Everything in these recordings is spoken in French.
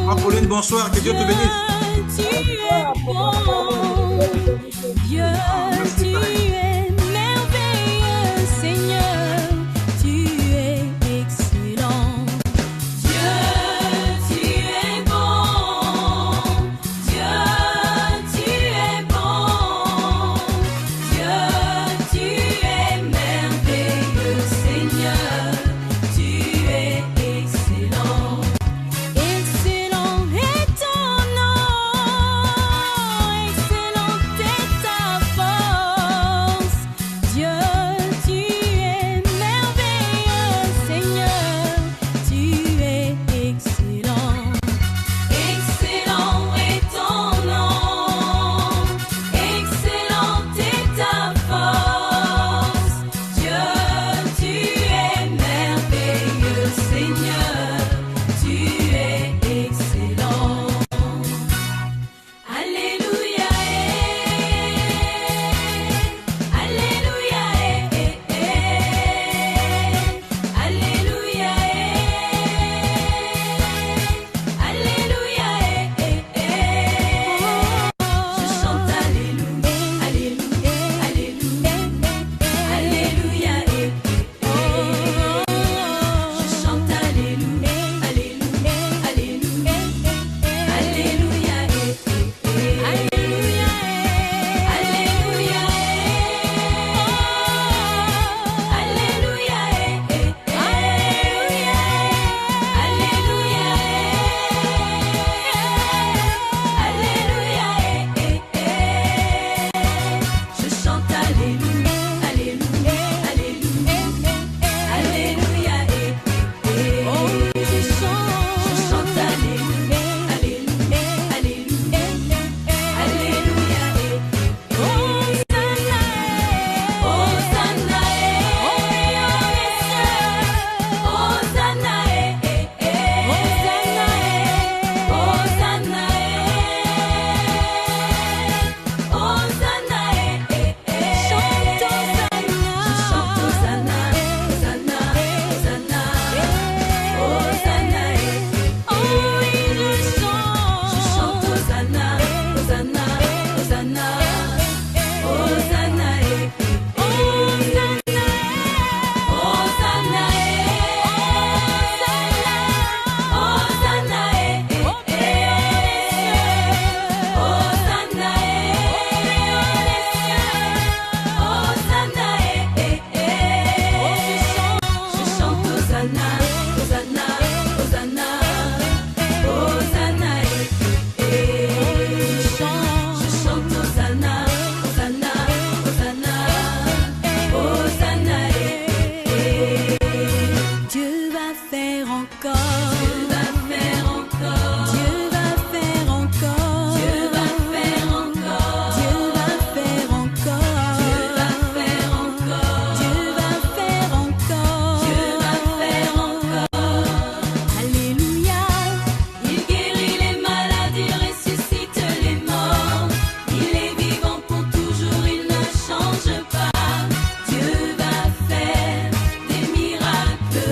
Apolline, bonsoir, que Dieu te bénisse. Tu es bon, Dieu, tu es merveilleux, Seigneur, tu es excellent. Dieu, tu es bon, Dieu, tu es bon, Dieu, tu es merveilleux, Seigneur, tu es excellent. Excellent est ton nom, excellente est ta force. Dieu, tu es merveilleux, Seigneur, tu es excellent. Excellent est ton nom, excellente est ta force. Dieu, tu es merveilleux, Seigneur, tu es excellent. Alléluia, Alléluia, Alléluia, Alléluia, je chante Alléluia, Alléluia, Alléluia, Alléluia, je chante Alléluia, Alléluia, Alléluia, Alléluia, Alléluia, je chante Alléluia, Alléluia, Alléluia, Alléluia, je chante Alléluia, Alléluia, Alléluia, Alléluia, Hosanna, Hosanna, Hosanna, Hosanna, chante Hosanna, Hosanna, Hosanna, Hosanna, oui je chante Hosanna, Hosanna, Hosanna, Hosanna, Hosanna, Dieu va faire encore, Dieu va faire encore, Dieu va faire encore, Dieu va faire encore, Dieu va faire encore, Dieu va faire encore, Dieu va faire encore, Dieu va faire encore. Alléluia, il guérit les malades, il ressuscite les morts, il est vivant pour toujours, il ne change pas. Dieu va faire des miracles,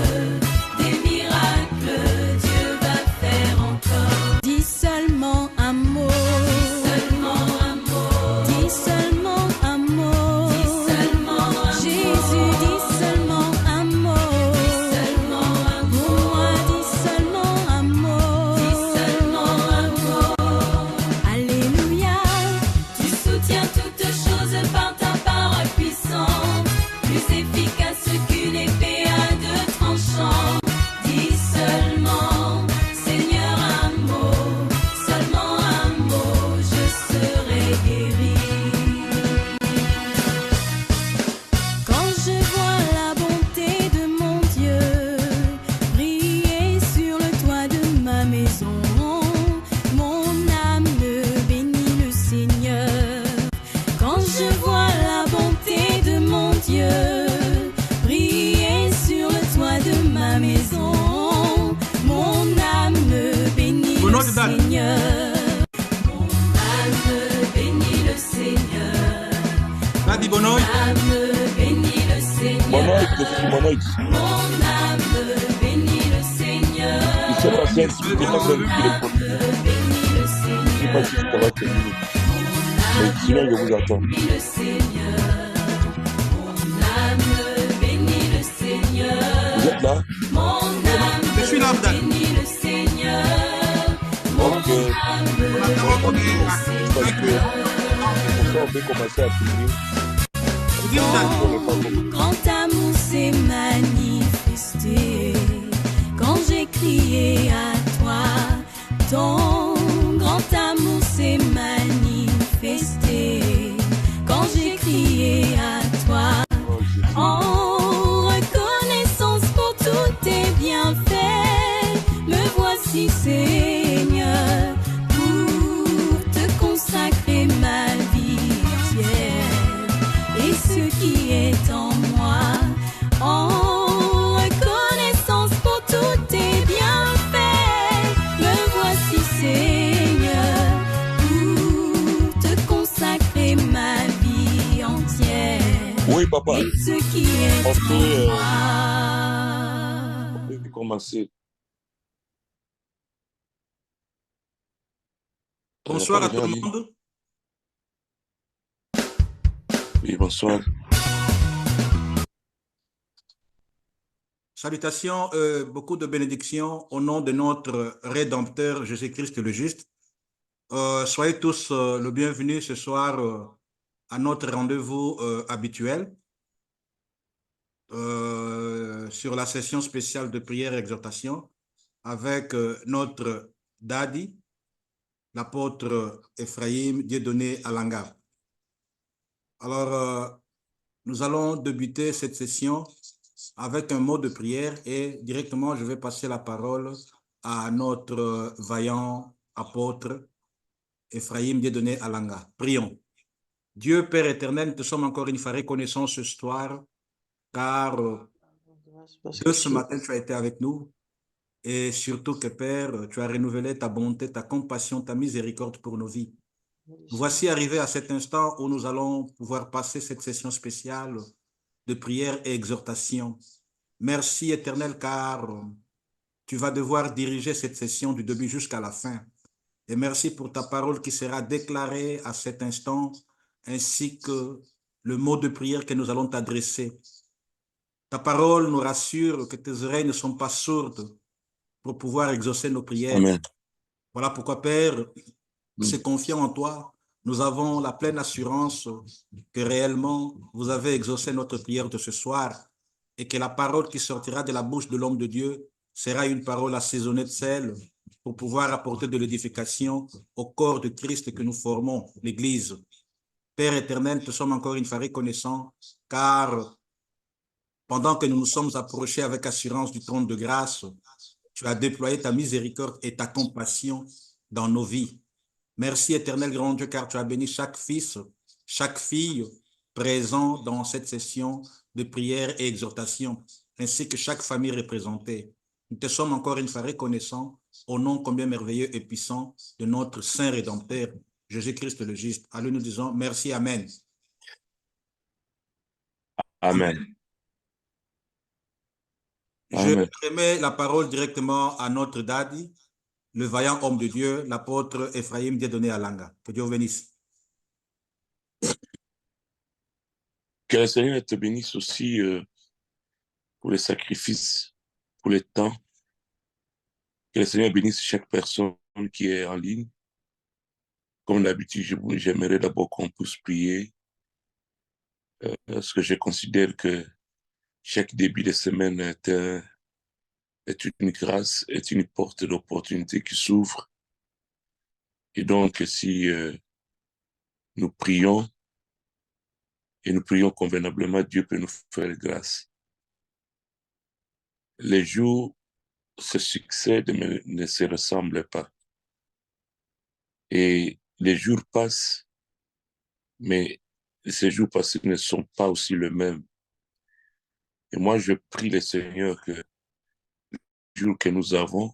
Dieu va faire encore. Dis seulement un mot, dis seulement un mot, Jésus, dis seulement un mot, pour moi, dis seulement un mot, Alléluia, tu soutiens toutes choses par ta parole puissante, plus efficace qu'une épée à deux tranchants. Dis seulement, Seigneur, un mot, seulement un mot, je serai guéri. Quand je vois la bonté de mon Dieu briller sur le toit de ma maison, mon âme bénit le Seigneur. Quand je vois la bonté de mon Dieu briller sur le toit de ma maison, mon âme bénit le Seigneur. Mon âme bénit le Seigneur. Nadi Bonoy, Âme bénit le Seigneur. Mon âme bénit le Seigneur. sais pas si un petit Soyez peu bien quand même entendu. qu'il est connu. Je ne sais pas si ça va terminer. Mais sinon, je vous attends. Le Seigneur, mon âme bénit le Seigneur. Vous êtes là? Mon âme Je suis là, Abdel. bénit le Seigneur. Mon Ok. âme On a bénit on le est à Parce 5 que minutes. comme ça, on peut commencer à prier. Vous dites, Abdel. Je n'aurai pas compris. grand amour s'est manifesté quand j'ai crié à toi. Ton grand amour s'est manifesté quand j'ai crié à toi. Oh, Jésus. En reconnaissance pour tous tes bienfaits, me voici Seigneur pour te consacrer ma vie entière et ce qui est en moi. En reconnaissance pour tous tes bienfaits, me voici Seigneur pour te consacrer ma vie entière. Oui, papa. Et ce qui est On peut, en moi. on peut commencer. Bonsoir à Pas tout déjà le dit. monde. Oui, bonsoir. Salutations, beaucoup de bénédictions au nom de notre Rédempteur Jésus-Christ le Juste. Soyez tous le bienvenu ce soir à notre rendez-vous habituel sur la session spéciale de prière et exhortation avec notre daddy, l'apôtre Ephraim Dieudonné Alanga. Alors, nous allons débuter cette session avec un mot de prière et directement, je vais passer la parole à notre vaillant apôtre Ephraim Dieudonné Alanga. Prions. Dieu Père éternel, nous te sommes encore une fois reconnaissants ce soir car Dieu, ce matin, tu as été avec nous et surtout que Père, tu as renouvelé ta bonté, ta compassion, ta miséricorde pour nos vies. Nous voici arrivés à cet instant où nous allons pouvoir passer cette session spéciale de prière et exhortation. Merci éternel car tu vas devoir diriger cette session du début jusqu'à la fin. Et merci pour ta parole qui sera déclarée à cet instant ainsi que le mot de prière que nous allons t'adresser. Ta parole nous rassure que tes oreilles ne sont pas sourdes pour pouvoir exaucer nos prières. Amen. Voilà pourquoi, Père, se confiant en toi, nous avons la pleine assurance que réellement vous avez exaucé notre prière de ce soir et que la parole qui sortira de la bouche de l'homme de Dieu sera une parole assaisonnée de sel pour pouvoir apporter de l'édification au corps de Christ que nous formons, l'Église. Père éternel, te sommes encore une fois reconnaissants car pendant que nous nous sommes approchés avec assurance du trône de grâce, tu as déployé ta miséricorde et ta compassion dans nos vies. Merci éternel grand Dieu, car tu as béni chaque fils, chaque fille présent dans cette session de prière et exhortation, ainsi que chaque famille représentée. Nous te sommes encore une fois reconnaissants au nom combien merveilleux et puissant de notre Saint Rédempteur, Jésus-Christ le Juste. Alors nous disons merci, Amen. Amen. Je Amen. remets la parole directement à notre daddy, le vaillant homme de Dieu, l'apôtre Ephraim Dieudonné Alanga. Que Dieu vous bénisse. Que le Seigneur te bénisse aussi pour les sacrifices, pour le temps. Que le Seigneur bénisse chaque personne qui est en ligne. Comme d'habitude, j'aimerais d'abord qu'on puisse prier parce que je considère que chaque début de semaine est une grâce, est une porte d'opportunité qui s'ouvre. Et donc, si nous prions et nous prions convenablement, Dieu peut nous faire grâce. Les jours se succèdent mais ne se ressemblent pas. Et les jours passent, mais ces jours passés ne sont pas aussi les mêmes. Et moi, je prie le Seigneur que le jour que nous avons,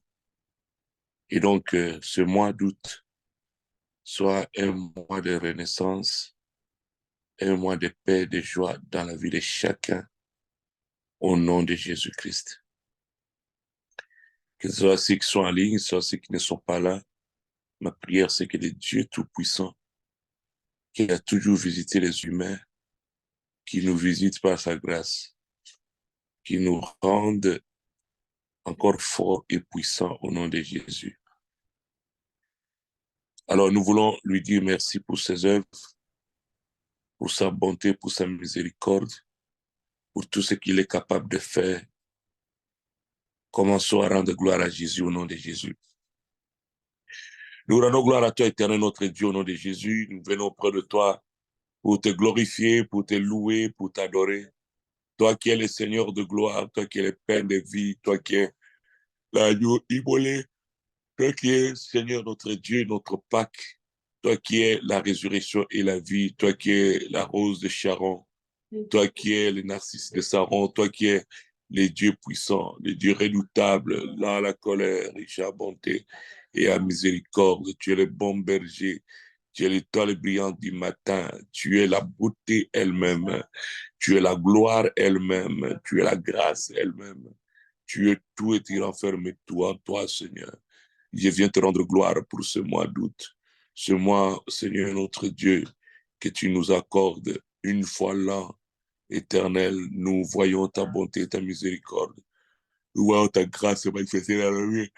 et donc ce mois d'août, soit un mois de renaissance, un mois de paix et de joie dans la vie de chacun, au nom de Jésus-Christ. que ce soit ceux qui sont en ligne, soit ceux qui ne sont pas là. Ma prière, c'est que le Dieu Tout-Puissant, qui a toujours visité les humains, qui nous visite par sa grâce, qui nous rende encore forts et puissants au nom de Jésus. Alors nous voulons lui dire merci pour ses œuvres, pour sa bonté, pour sa miséricorde, pour tout ce qu'il est capable de faire. Commençons à rendre gloire à Jésus au nom de Jésus. Nous rendons gloire à toi, éternel notre Dieu, au nom de Jésus. Nous venons auprès de toi pour te glorifier, pour te louer, pour t'adorer. Toi qui es le Seigneur de gloire, toi qui es le Père de vie, toi qui es l'agneau immolé, toi qui es Seigneur notre Dieu, notre Pâque, toi qui es la résurrection et la vie, toi qui es la rose de Sharon, toi qui es le narcisse de Saron, toi qui es le Dieu puissant, le Dieu redoutable, lent à la colère, riche à bonté et à miséricorde. Tu es le bon berger, tu es l'étoile brillante du matin, tu es la beauté elle-même, tu es la gloire elle-même, tu es la grâce elle-même. Tu es tout et tu renfermes tout en toi, Seigneur. Je viens te rendre gloire pour ce mois d'août, ce mois, Seigneur notre Dieu, que tu nous accordes une fois l'an. Éternel, nous voyons ta bonté et ta miséricorde. Nous voyons ta grâce se manifester dans la vie.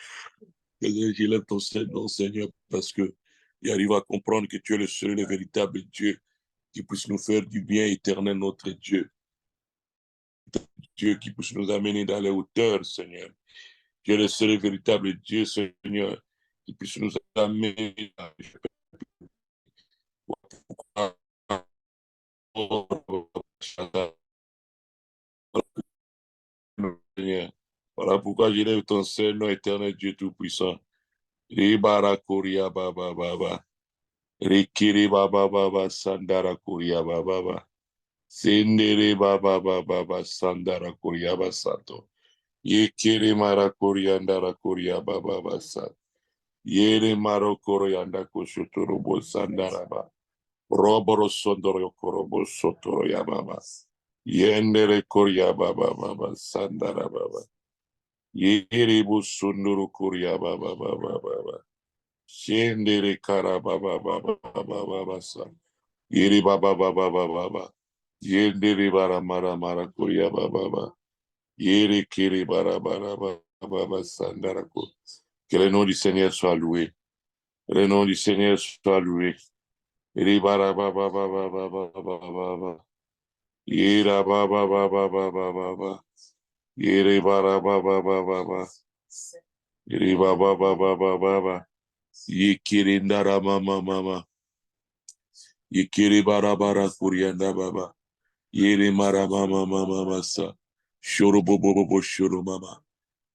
Je lève ton nom, Seigneur, parce que j'arrive à comprendre que tu es le seul et le véritable Dieu qui puisse nous faire du bien, éternel, notre Dieu. Dieu qui puisse nous amener dans les hauteurs, Seigneur. Tu es le seul et véritable Dieu, Seigneur, qui puisse nous amener dans Seigneur. Voilà pourquoi je lève ton seul nom, éternel Dieu Tout-Puissant. Ribara Koria Baba Baba. Rikiri Baba Baba Sandara Koria Baba Baba. Sendere Baba Baba Baba Sandara Koria Basato. Yekiri Mara Koriandara Koria Baba Basa. Yere Maro Korianda Koshotorobo Sandara Ba. Roboro Sondoro Korobo Sotoro Yababa. Yendere Koria Baba Baba Sandara Baba. Yere Busunduru Koria Baba Baba Baba. Shendere Kara Baba Baba Baba Baba Sa. Yere Baba Baba Baba. Yendere Bara Mara Mara Koria Baba Baba. Yere Kere Bara Bara Baba Sandara Ko. Que le nom du Seigneur soit loué. Que le nom du Seigneur soit loué. Yere Bara Baba Baba Baba Baba. Yere Baba Baba Baba Baba. Yere Bara Baba Baba Baba. Yere Baba Baba Baba. Yekere Ndara Mama Mama. Yekere Bara Bara Kurianda Baba. Yere Mara Mama Mama Masa. Shoro Bobo Bobo Shoro Mama.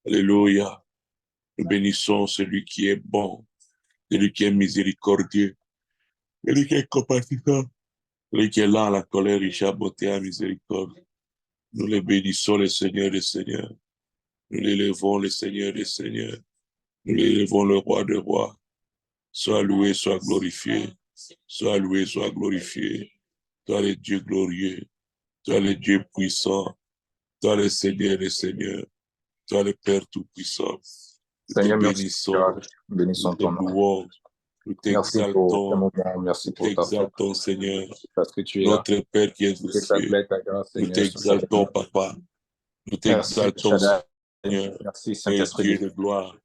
Alléluia. Nous bénissons celui qui est bon, celui qui est miséricordieux, celui qui est compatissant, celui qui est là à la colère, riche à bonté et à miséricorde. Nous les bénissons, le Seigneur des Seigneurs. Nous l'élevons, le Seigneur des Seigneurs. Nous l'élevons, le Roi des Rois. Sois loué, sois glorifié. Sois loué, sois glorifié. Toi le Dieu glorieux. Toi le Dieu puissant. Toi le Seigneur des Seigneurs. Toi le Père tout-puissant. Nous te Seigneur, merci. bénissons. Bénissons Nous te ton nom. louons. Nous Merci pour ce t'exaltons. moment. Merci Nous pour ta force. t'exaltons, Seigneur. Parce que tu es là. Notre Père qui es aux Que ta cieux. plaie, ta grâce, Nous Seigneur, soit t'exaltons, avec nous. Papa. Nous Merci, t'exaltons, Shaddai. Seigneur. Merci, Et Saint-Esprit Dieu de de gloire.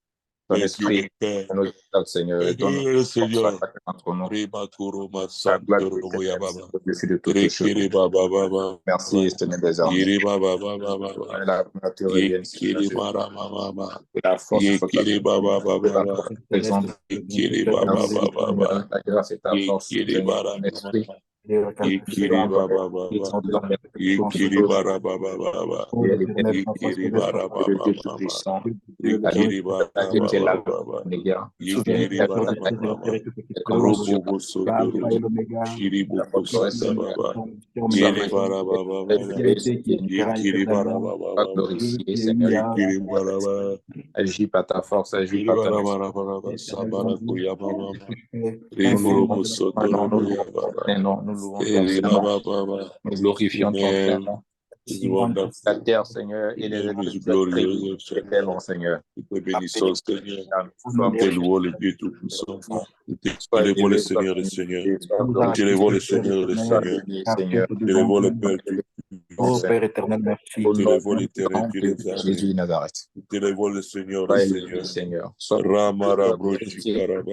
ton Et Dieu esprit. de paix. Nous exalte, Seigneur, Et et donne Dieu le force à Seigneur. chacun d'entre nous. Reba Kuroma Ta gloire Santoro est Yababa. au-dessus de toutes choses. Rekiri Baba Baba. Merci, Seigneur des armées. Yiri Baba Baba Baba. Que la nature revienne, Seigneur Yekiri Dieu. Mara Mama. Que la force soit Yekiri Baba que la Baba. force présente. Yekiri Baba Merci, Baba. Seigneur, ta grâce et ta force, Yekiri Seigneur, Bara ton esprit. Mama. Nous Yekiri devons Baba ils Baba. sont désormais pour toutes Yekiri choses. Bara Baba Baba. Tu es l'éternel, Yekiri Bara tu es le Baba Dieu Mama. tout-puissant. Yekiri Bara Ta Dieu qui est Baba là, Baba. l'égard. Yekiri Bara Mama. Et commence sur Robo Sotoro. la Shiribu forteresse. Sanda Baba. Sois Yere magnifié, Bara Baba Baba. Seigneur. Yekiri Bara Baba Sois Baba. glorifié, Seigneur. Yekiri Bara Baba. Agis par ta force, agis Yekiri par ton Bara esprit. Bara Bara. Sabara Kuya Mama. Nous louons Rebrobo ton Sotoro nom, nous louons Kuya ton Baba. saint nom, nous louons ton Ere saint nom. Baba Baba. Nous glorifions ton saint Amen. nom. is wonderful. La terre, Seigneur, et Your les name is esprits glorious, éternels, Seigneur. nous te bénissons, Seigneur. Sois Nous t'élévons le Dieu Tout-Puissant. Nous Sois t'élévons le élevé, Seigneur des sois Seigneurs. béni, sois Nous glorifié, t'élévons le Seigneur des sois Seigneurs. béni, Seigneur. Nous t'élévons le Père Oh Tout-Puissant. Père éternel, merci. Au Nous nom t'élévons l'Éternel Dieu de des armées. Jésus de Nazareth. Nous t'élévons le Seigneur des Sois élevé, Seigneurs. Seigneur. Sois Ramarabrochi glorifié. Karaba.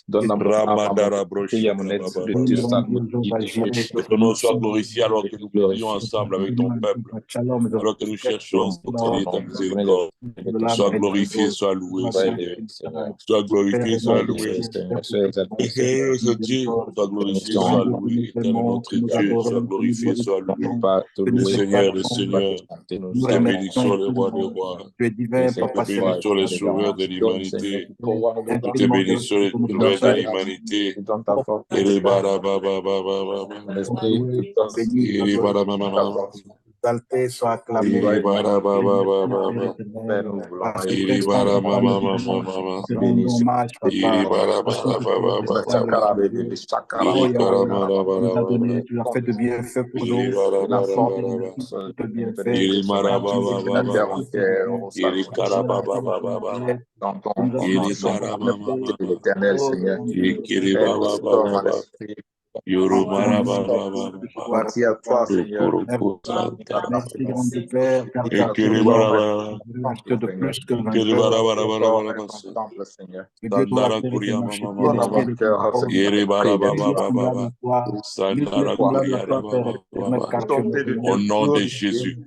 Donne à mon âme, à Ramandarabrochi mon esprit Karaba. de Dieu, ça nous Que ton nom soit glorifié alors que nous prions ensemble avec ton peuple, alors que nous cherchons ensemble ta miséricorde. Sois glorifié, sois loué, Sois Seigneur. élevé, Seigneur. Sois glorifié, sois Sois loué. élevé, Seigneur. Sois exalté, Seigneur, notre Dieu, sois glorifié, sois loué. Éternel, notre Dieu, sois glorifié, sois loué. pas te Le louer, Seigneur des pas Seigneurs, te chanter, nous nous te bénissons, le roi des rois. Tu es divin, Nous Papa Nous te bénissons, les sauveurs de l'humanité. Nous te bénissons, les sauveurs de l'humanité. donne ta force, Et les barabababababa. ton esprit, te force, Et les barababababa. exalté, soit acclamé. Et les barababababa. Père, nous voulons Et les barababababa. Te rendons hommage, Et les Papa. barababababa. Et les Oh, Yahweh, tu nous as caramarabarababa. donné, tu as fait de bienfaits pour Et les nous. barababababa. De bienfaits. Et les marababababa. et Et les carababababa. dans ton Et nom, les caramamama. l'éternel Seigneur. Et les bababababa. Yoro marabababa. Merci à toi, Seigneur. Merci, grand Père, car tu Et as que les barababa. fait de plus que Que les vainqueur. barababababa. Temple, Seigneur. Que Dieu te Sandara l'appelle, Kuria marcher, Mama pied Mama. des cœurs. Yere barababababa. Semblable Sandara à toi, Kuria Père Mama éternel, Mama. car tu es le Au nom de Jésus,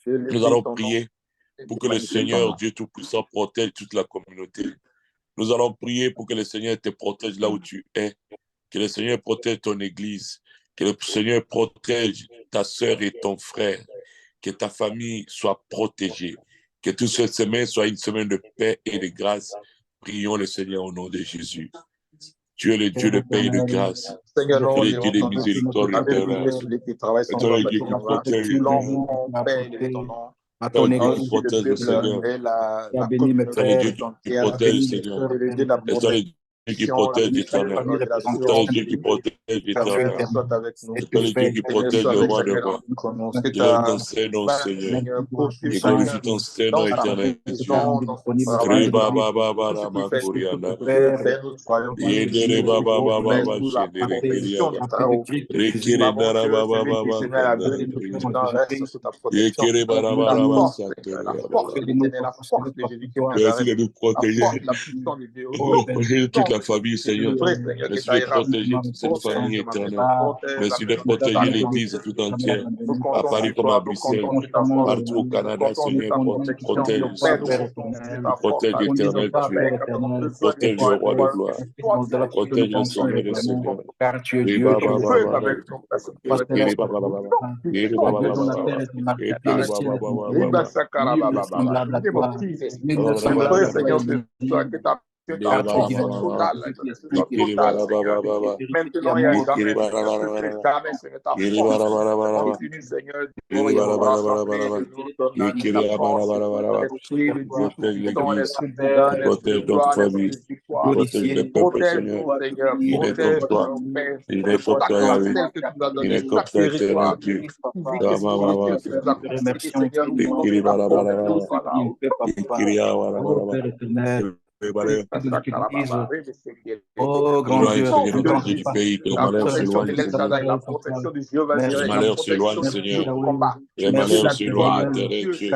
nous allons prier pour que le Seigneur, Dieu Tout-Puissant, protège toute la communauté. Nous allons prier pour que le Seigneur te protège là où tu es, que le Seigneur protège ton église, que le Seigneur protège ta sœur et ton frère, que ta famille soit protégée, que toute cette semaine soit une semaine de paix et de grâce. Prions le Seigneur au nom de Jésus. Tu es le Dieu de paix et de grâce. Seigneur, Tu es le Dieu de miséricorde éternelle. celui qui travaille Et toi, le Dieu qui protège éternel. à Toi, ton le Dieu église. qui protège le Seigneur. Tu as béni mes Toi, le Dieu frères. qui protège le Seigneur. Et toi, le Dieu qui protège l'éternel. Et toi, le Dieu qui protège l'éternel. Et toi, le Dieu qui protège le roi des rois. Glorifie ton Saint-Nom, Seigneur. Et glorifie ton Saint-Nom éternel, Dieu. Reba baba bara makuriana. Yedere baba baba ba shendere kiriaba. Rekere dara baba baba kandara kiriaba. Yekere bara bara ba satere yaba. Merci de nous protéger. Protéger toute la famille, Seigneur. Merci de protéger toute cette famille éternelle. Merci de protéger l'Église tout entière. À Paris comme à Bruxelles. Partout au Canada, Seigneur, protège. Protège l'éternel Dieu. Protège le roi de gloire. Protège le Seigneur des Seigneurs. Car tu es Dieu, tu es Protège notre famille. Protège le peuple, Seigneur. Il est comme toi. Il est comme toi, Yahweh. Il est comme toi, éternel Dieu. Oh, grand Dieu, du pays, que le malheur s'éloigne, le malheur s'éloigne, Seigneur. Le malheur s'éloigne, éternel Dieu.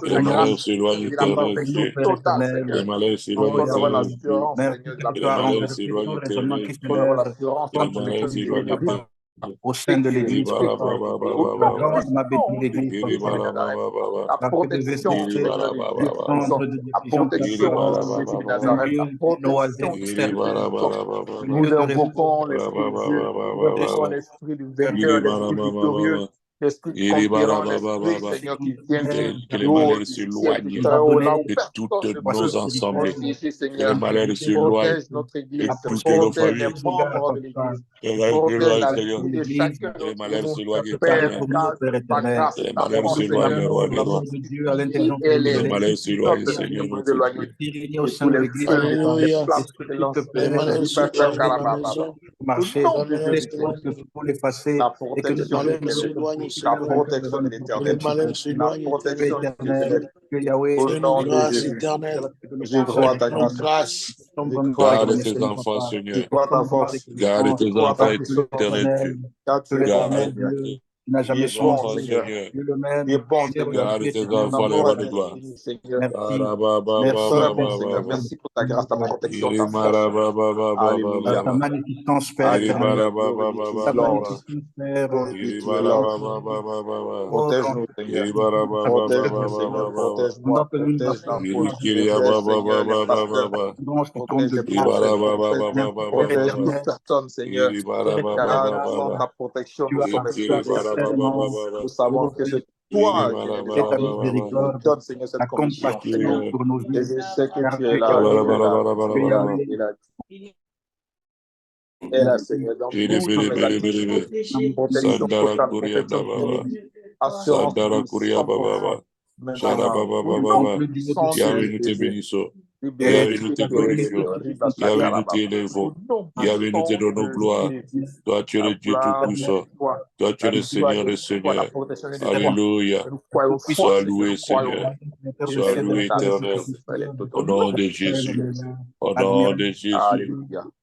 Le malheur s'éloigne, éternel Dieu. Le malheur s'éloigne, éternel Dieu. Le malheur s'éloigne, éternel Dieu. Le malheur s'éloigne, éternel Dieu. Au sein de l'église, la protection nous invoquons l'esprit du vainqueur, l'esprit victorieux, l'esprit conquérant, l'esprit, Seigneur, qui vient que les malheurs s'éloignent de toutes nos assemblées. Que les malheurs s'éloignent de toutes nos familles. Que les malheurs s'éloignent, éternel. Que les malheurs s'éloignent, roi des rois. Que les malheurs s'éloignent, Seigneur, notre marcher, pour l'effacer, et que nous la protection de l'éternel, la protection de l'éternel. Au nom de Jésus, je crois à ta grâce. Garde tes enfants, Seigneur. Je crois à ta force. Garde tes enfants, éternel Dieu. Car tu es bon, Garde Seigneur. tes enfants, Seigneur. Tu es bon, Seigneur. Garde tes Ton enfants, les amour rois est de gloire. infini, Seigneur. Merci, Très bon, Seigneur. Merci pour ta grâce, ta protection, ta force. Alléluia. Ta magnificence, Père éternel. Ta magnificence, Père. Protège-nous, Seigneur. Protège-nous, Seigneur. Protège-moi. Protège la foi. Seigneur, les pasteurs. Protège les prophètes. Protège toute personne, Seigneur. Car sans ta protection, nous sommes exposés. Nous savons que c'est toi qui nous donne, Seigneur, cette commission. Et je sais que tu es là. Et là, Seigneur, dans protection totale, protection divine, assurance Bienvenue te bénissons. Bienvenue te glorifions. Bienvenue te élevons. Bienvenue te donnons gloire. Toi, tu es le Dieu Tout-Puissant. Toi, tu es le Seigneur des Seigneurs. Alléluia. Sois loué, Seigneur. Sois loué, éternel. Au nom de Jésus. Au nom de Jésus.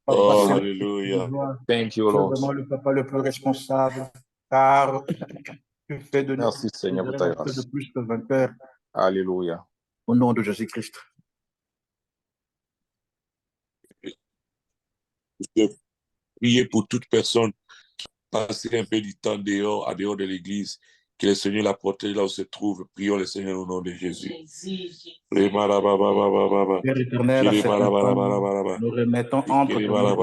Oh, alléluia. Thank you, Lord. Vraiment le papa le plus responsable, car tu fais de nous. Merci, Seigneur, pour ta grâce. De plus que vainqueur. Alléluia. Au nom de Jésus-Christ. Priez pour toute personne qui passe un peu du temps dehors, à dehors de l'église, que le Seigneur la protège là où se trouve. Prions le Seigneur au nom de Jésus. Père éternel, nous remettons entre Seigneur,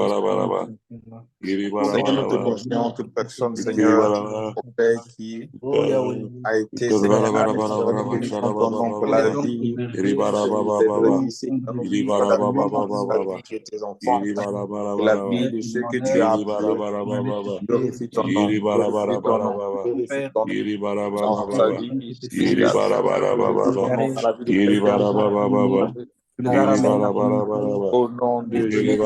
nous te confions toute personne, Seigneur, au Père qui a été, Seigneur, ton nom pour la vie, tes enfants, la vie de ceux que tu as appelés. Glorifie ton nom, glorifie ton nom. Dans sa vie, au nom de Jésus.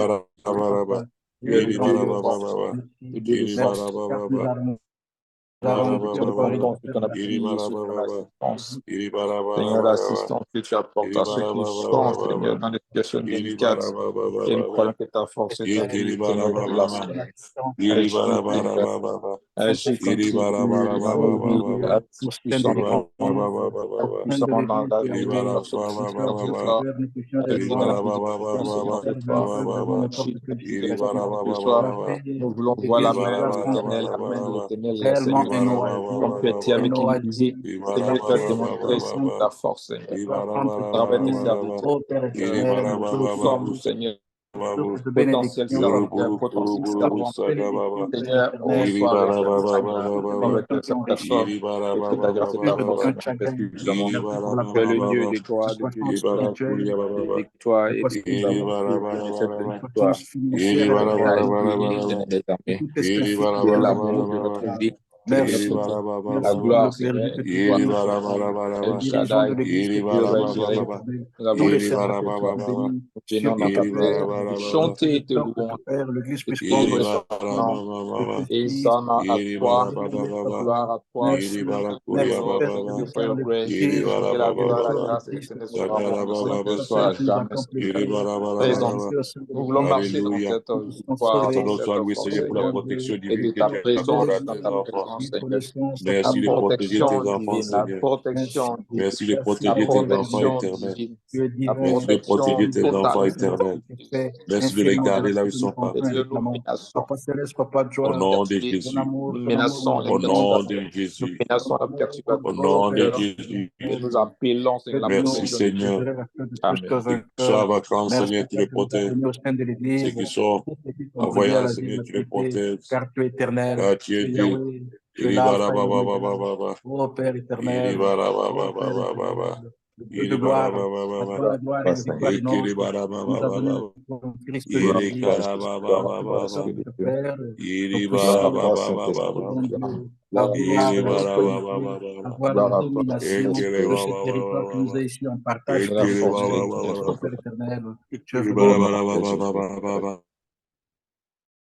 Seigneur, l'assistance que tu apportes à ceux qui sont, Seigneur, dans des situations délicates, et nous croyons que ta force est en vie, Seigneur, de la agis comme tu nous voulons voir la main de l'Éternel, la main de l'Éternel, Seigneur. Comme tu étais avec Élisée, Seigneur, tu as démontré ta force, Seigneur. Avec tes serviteurs, nous sommes, Seigneur, potentiel serviteur, potentiel servant. Seigneur, on reçoit avec cette personne, et que ta grâce et ta force exclusivement. Tu es le Dieu des gloires, le Dieu des victoires, et que nous avons cette victoire. C'est l'amour de notre vie. La gloire, Seigneur, El Shaddai, nous avons dans ta présence, chanter et te louer. Et ça à toi, gloire à toi, que la gloire, la grâce et le Seigneur soit jamais présent. Nous voulons marcher dans cette victoire, pour la protection et de ta présence, dans ta présence. Merci de protéger tes enfants, Seigneur. Merci de protéger tes enfants éternels. Merci de protéger tes enfants éternels. Merci de les garder là où ils sont partis. Au nom de Jésus. Au nom de Jésus. Au nom de Jésus. Merci, Seigneur. Sois vacant, Seigneur, tu les protèges. Ceux qui sont en voyage, Seigneur, tu les protèges. Car tu es éternel. Car tu es Dieu. Oh Père éternel, de gloire,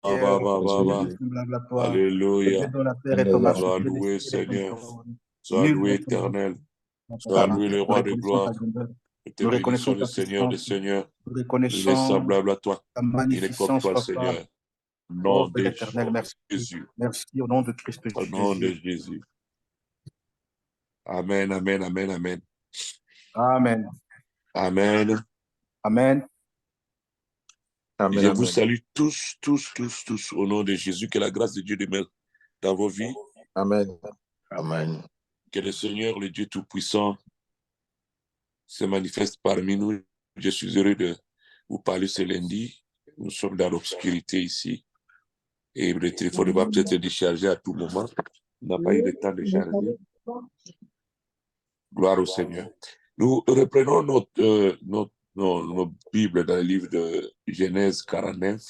Pierre, semblable à toi. Alléluia. Dans la terre et ton marché. Sois loué, Seigneur. Sois loué, Éternel. Sois loué, le roi de gloire. Nous te bénissons, le Seigneur des Seigneurs. Nous Il est reconnaissons semblable à toi. ta Il est comme magnificence, toi, papa. Seigneur. Au Oh, nom Père de éternel, merci. Jésus. Merci au nom de Christ Au nom de Jésus. Jésus. Amen, amen, amen, amen. Amen. Amen. Amen. Amen, Je amen. vous salue tous, au nom de Jésus. Que la grâce de Dieu demeure dans vos vies. Amen. Amen. Que le Seigneur, le Dieu Tout-Puissant, se manifeste parmi nous. Je suis heureux de vous parler ce lundi. Nous sommes dans l'obscurité ici. Et le téléphone va peut-être décharger à tout moment. On n'a pas eu le temps de charger. Gloire au Seigneur. Nous reprenons nos Bibles dans le livre de Genèse 49.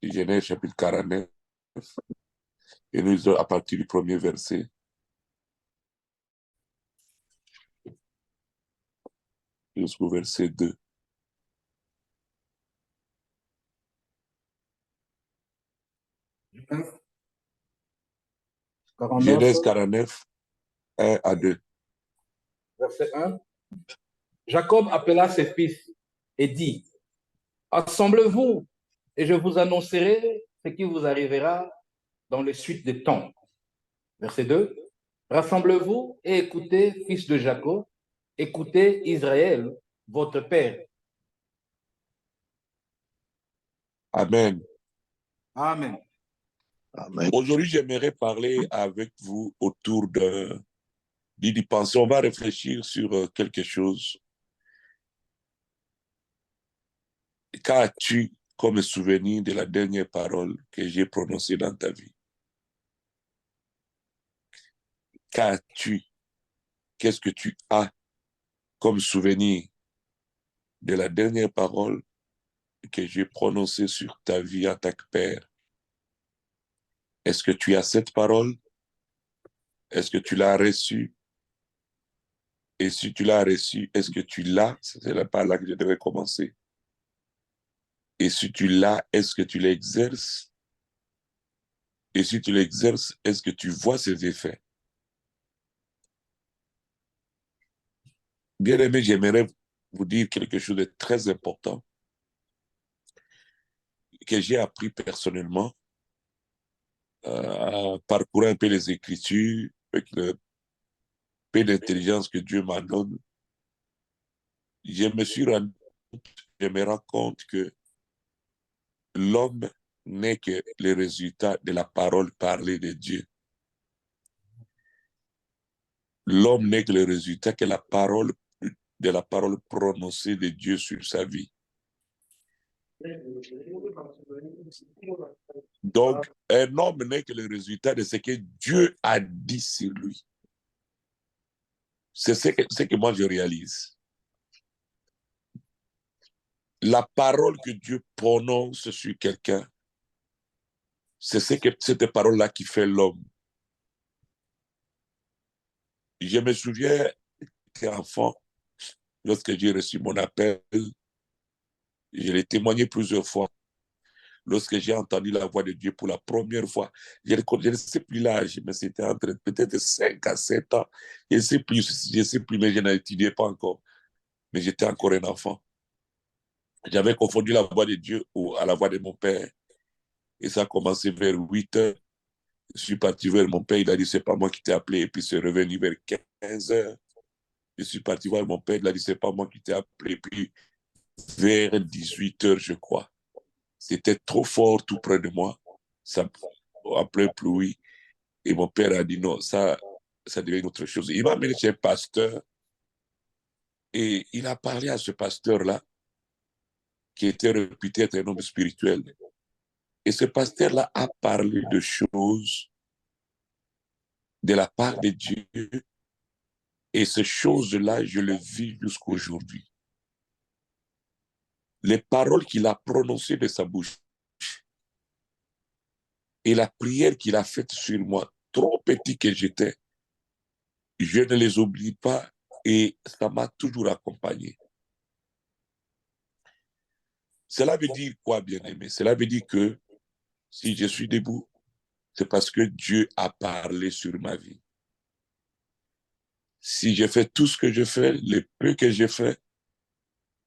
Genèse chapitre 49. Et nous sommes à partir du premier verset. Jusqu'au verset 2. Genèse 49, 1 à 2. Verset 1. Jacob appela ses fils et dit, assemblez-vous et je vous annoncerai ce qui vous arrivera dans les suites des temps. Verset 2. Rassemblez-vous et écoutez, fils de Jacob, écoutez Israël, votre père. Amen. Amen. Amen. Aujourd'hui, j'aimerais parler avec vous autour d'y penser. On va réfléchir sur quelque chose. Qu'as-tu comme souvenir de la dernière parole que j'ai prononcée dans ta vie? Qu'as-tu? Qu'est-ce que tu as comme souvenir de la dernière parole que j'ai prononcée sur ta vie en tant que père? Est-ce que tu as cette parole? Est-ce que tu l'as reçue? Et si tu l'as reçue, est-ce que tu l'as? C'est la part là que je devrais commencer. Et si tu l'as, est-ce que tu l'exerces? Et si tu l'exerces, est-ce que tu vois ses effets? Bien aimé, j'aimerais vous dire quelque chose de très important que j'ai appris personnellement à parcourir un peu les Écritures avec le peu d'intelligence que Dieu m'a donné. Je me rends compte que l'homme n'est que le résultat de la parole parlée de Dieu. L'homme n'est que le résultat de la parole prononcée de Dieu sur sa vie. Donc, un homme n'est que le résultat de ce que Dieu a dit sur lui. C'est ce que moi je réalise. La parole que Dieu prononce sur quelqu'un, c'est cette parole-là qui fait l'homme. Je me souviens qu'enfant, lorsque j'ai reçu mon appel, je l'ai témoigné plusieurs fois. Lorsque j'ai entendu la voix de Dieu pour la première fois, je ne sais plus l'âge, mais c'était entre peut-être 5 à 7 ans. Je ne sais plus, mais je n'étudiais pas encore. Mais j'étais encore un enfant. J'avais confondu la voix de Dieu à la voix de mon père. Et ça a commencé vers 8 heures. Je suis parti vers mon père, il a dit, c'est pas moi qui t'ai appelé. Et puis c'est revenu vers 15 heures. Je suis parti voir mon père, il a dit, c'est pas moi qui t'ai appelé. Et puis vers 18 heures, je crois. C'était trop fort tout près de moi. Ça, en plein pluie. Et mon père a dit, non, ça devient une autre chose. Il m'a amené chez un pasteur. Et il a parlé à ce pasteur-là, qui était réputé être un homme spirituel. Et ce pasteur-là a parlé de choses de la part de Dieu. Et ces choses-là, je le vis jusqu'à aujourd'hui. Les paroles qu'il a prononcées de sa bouche et la prière qu'il a faite sur moi, trop petit que j'étais, je ne les oublie pas et ça m'a toujours accompagné. Cela veut dire quoi, bien-aimé? Cela veut dire que si je suis debout, c'est parce que Dieu a parlé sur ma vie. Si je fais tout ce que je fais, le peu que je fais,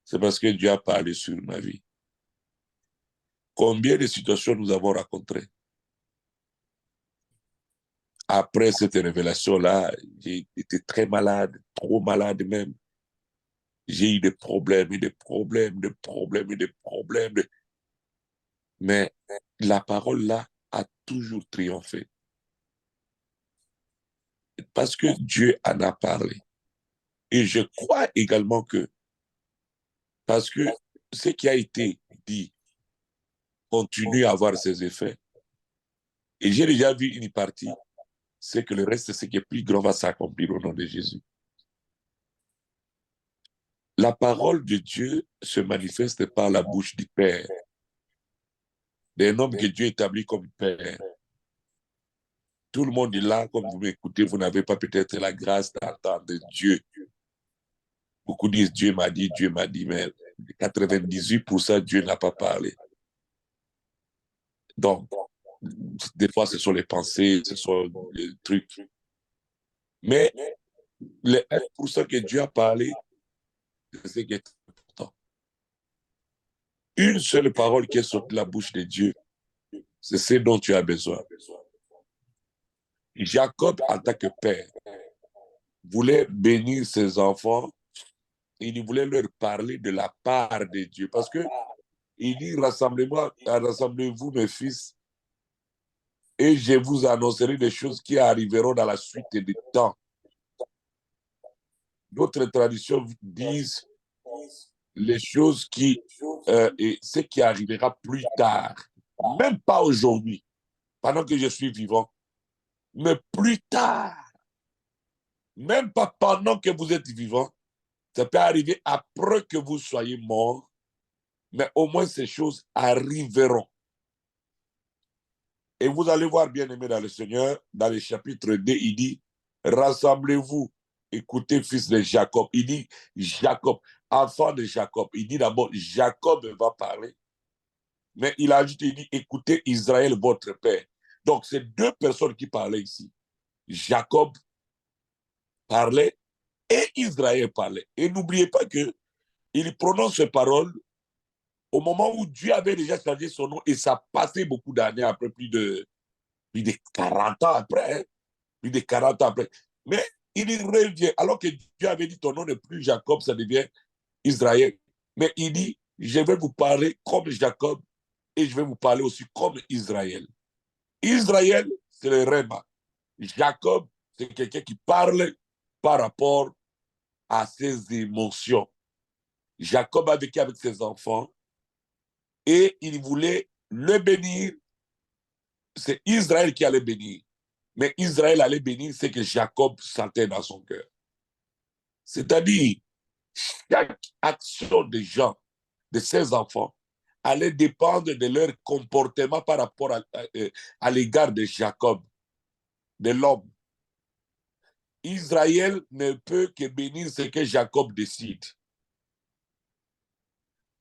c'est parce que Dieu a parlé sur ma vie. Combien de situations nous avons rencontrées? Après cette révélation-là, j'ai été très malade, trop malade même. J'ai eu des problèmes et des problèmes, des problèmes et des problèmes. Mais la parole là a toujours triomphé. Parce que Dieu en a parlé. Et je crois également que, parce que ce qui a été dit continue à avoir ses effets. Et j'ai déjà vu une partie, c'est que le reste, ce qui est plus grand va s'accomplir au nom de Jésus. La parole de Dieu se manifeste par la bouche du Père, d'un homme que Dieu établit comme Père. Tout le monde est là, comme vous m'écoutez, vous n'avez pas peut-être la grâce d'entendre Dieu. Beaucoup disent Dieu m'a dit, mais 98% Dieu n'a pas parlé. Donc, des fois, ce sont les pensées, ce sont les trucs. Mais les 1% que Dieu a parlé, c'est ce qui est important. Une seule parole qui est sortie de la bouche de Dieu, c'est ce dont tu as besoin. Jacob, en tant que père, voulait bénir ses enfants. Il voulait leur parler de la part de Dieu. Parce que il dit, rassemblez-vous, mes fils, et je vous annoncerai des choses qui arriveront dans la suite du temps. D'autres traditions disent les choses et ce qui arrivera plus tard. Même pas aujourd'hui, pendant que je suis vivant, mais plus tard. Même pas pendant que vous êtes vivant. Ça peut arriver après que vous soyez mort, mais au moins ces choses arriveront. Et vous allez voir, bien-aimés dans le Seigneur, dans le chapitre 2, il dit, rassemblez-vous, écoutez, fils de Jacob. Il dit, Jacob, enfant de Jacob. Il dit d'abord, Jacob va parler, mais il ajoute, il dit, écoutez, Israël, votre père. Donc, c'est deux personnes qui parlaient ici. Jacob parlait et Israël parlait. Et n'oubliez pas qu'il prononce ces paroles au moment où Dieu avait déjà changé son nom et ça passait beaucoup d'années après, plus de 40 ans après. Hein, plus de 40 ans après. Mais il y revient, alors que Dieu avait dit ton nom n'est plus Jacob, ça devient Israël. Mais il dit, je vais vous parler comme Jacob et je vais vous parler aussi comme Israël. Israël, c'est le Réma. Jacob, c'est quelqu'un qui parle par rapport à ses émotions. Jacob a vécu avec ses enfants et il voulait le bénir. C'est Israël qui allait bénir. Mais Israël allait bénir ce que Jacob sentait dans son cœur. C'est-à-dire, chaque action des gens, de ses enfants, allait dépendre de leur comportement par rapport à l'égard de Jacob, de l'homme. Israël ne peut que bénir ce que Jacob décide.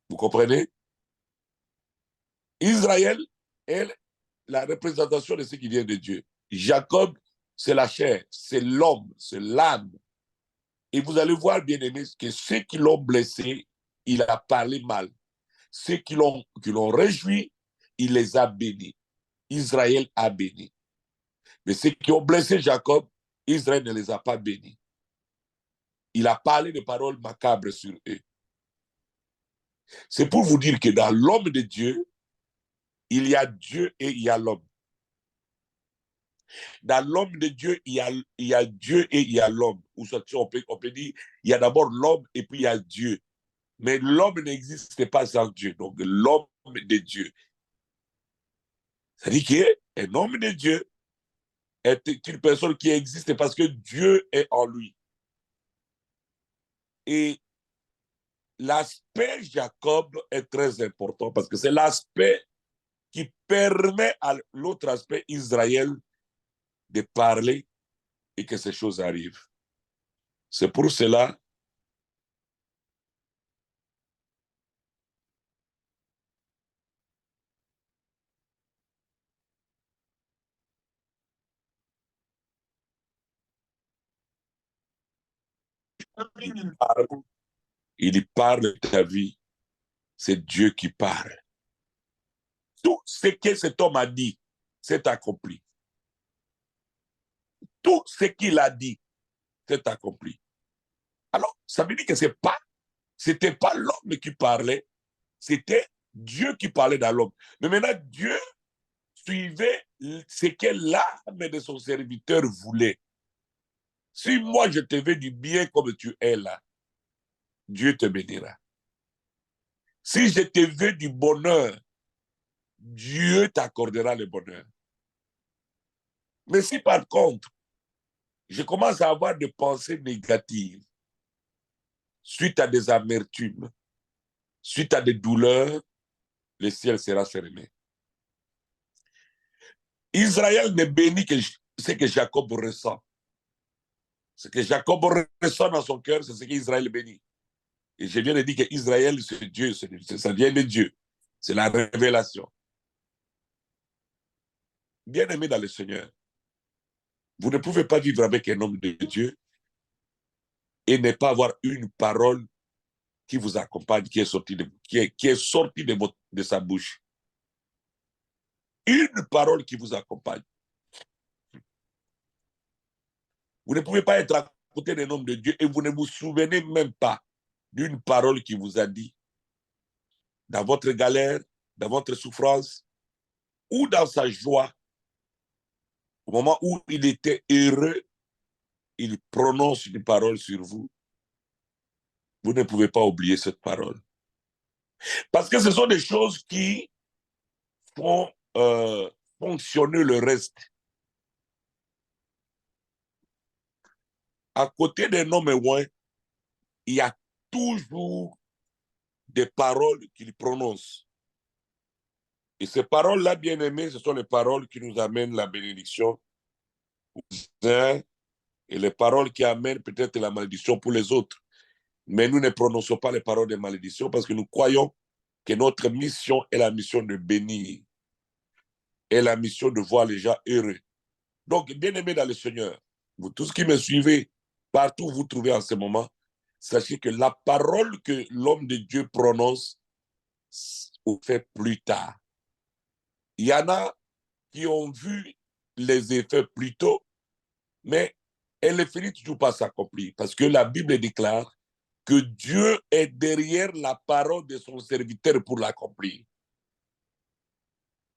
Vous comprenez? Israël est la représentation de ce qui vient de Dieu. Jacob, c'est la chair, c'est l'homme, c'est l'âme. Et vous allez voir, bien aimés, que ceux qui l'ont blessé, il a parlé mal. Ceux qui l'ont réjoui, il les a bénis. Israël a béni. Mais ceux qui ont blessé Jacob, Israël ne les a pas bénis. Il a parlé de paroles macabres sur eux. C'est pour vous dire que dans l'homme de Dieu, il y a Dieu et il y a l'homme. Dans l'homme de Dieu, il y a Dieu et il y a l'homme. Ou on peut dire, il y a d'abord l'homme et puis il y a Dieu. Mais l'homme n'existe pas sans Dieu. Donc l'homme de Dieu. C'est-à-dire qu'un homme de Dieu est une personne qui existe parce que Dieu est en lui. Et l'aspect Jacob est très important parce que c'est l'aspect qui permet à l'autre aspect Israël de parler et que ces choses arrivent. C'est pour cela il parle de ta vie. C'est Dieu qui parle. Tout ce que cet homme a dit, c'est accompli. Tout ce qu'il a dit, c'est accompli. Alors, ça veut dire que c'était pas l'homme qui parlait, c'était Dieu qui parlait dans l'homme. Mais maintenant, Dieu suivait ce que l'âme de son serviteur voulait. Si moi je te veux du bien comme tu es là, Dieu te bénira. Si je te veux du bonheur, Dieu t'accordera le bonheur. Mais si par contre, je commence à avoir des pensées négatives, suite à des amertumes, suite à des douleurs, le ciel sera fermé. Israël ne bénit que ce que Jacob ressent. Ce que Jacob ressent dans son cœur, c'est ce qu'Israël bénit. Et je viens de dire qu'Israël, c'est Dieu, ça vient de Dieu. C'est la révélation. Bien-aimé dans le Seigneur, vous ne pouvez pas vivre avec un homme de Dieu et ne pas avoir une parole qui vous accompagne, qui est sortie de sa bouche. Une parole qui vous accompagne. Vous ne pouvez pas être à côté d'un homme de Dieu et vous ne vous souvenez même pas d'une parole qui vous a dit dans votre galère, dans votre souffrance ou dans sa joie. Au moment où il était heureux, il prononce une parole sur vous. Vous ne pouvez pas oublier cette parole. Parce que ce sont des choses qui font fonctionner le reste. À côté d'un homme loin, il y a toujours des paroles qu'il prononce. Et ces paroles-là, bien aimées, ce sont les paroles qui nous amènent la bénédiction aux uns et les paroles qui amènent peut-être la malédiction pour les autres. Mais nous ne prononçons pas les paroles de malédiction parce que nous croyons que notre mission est la mission de bénir, est la mission de voir les gens heureux. Donc, bien aimés dans le Seigneur, vous tous qui me suivez, partout où vous trouvez en ce moment, sachez que la parole que l'homme de Dieu prononce, on fait plus tard. Il y en a qui ont vu les effets plus tôt, mais elle ne finit toujours pas s'accomplir parce que la Bible déclare que Dieu est derrière la parole de son serviteur pour l'accomplir.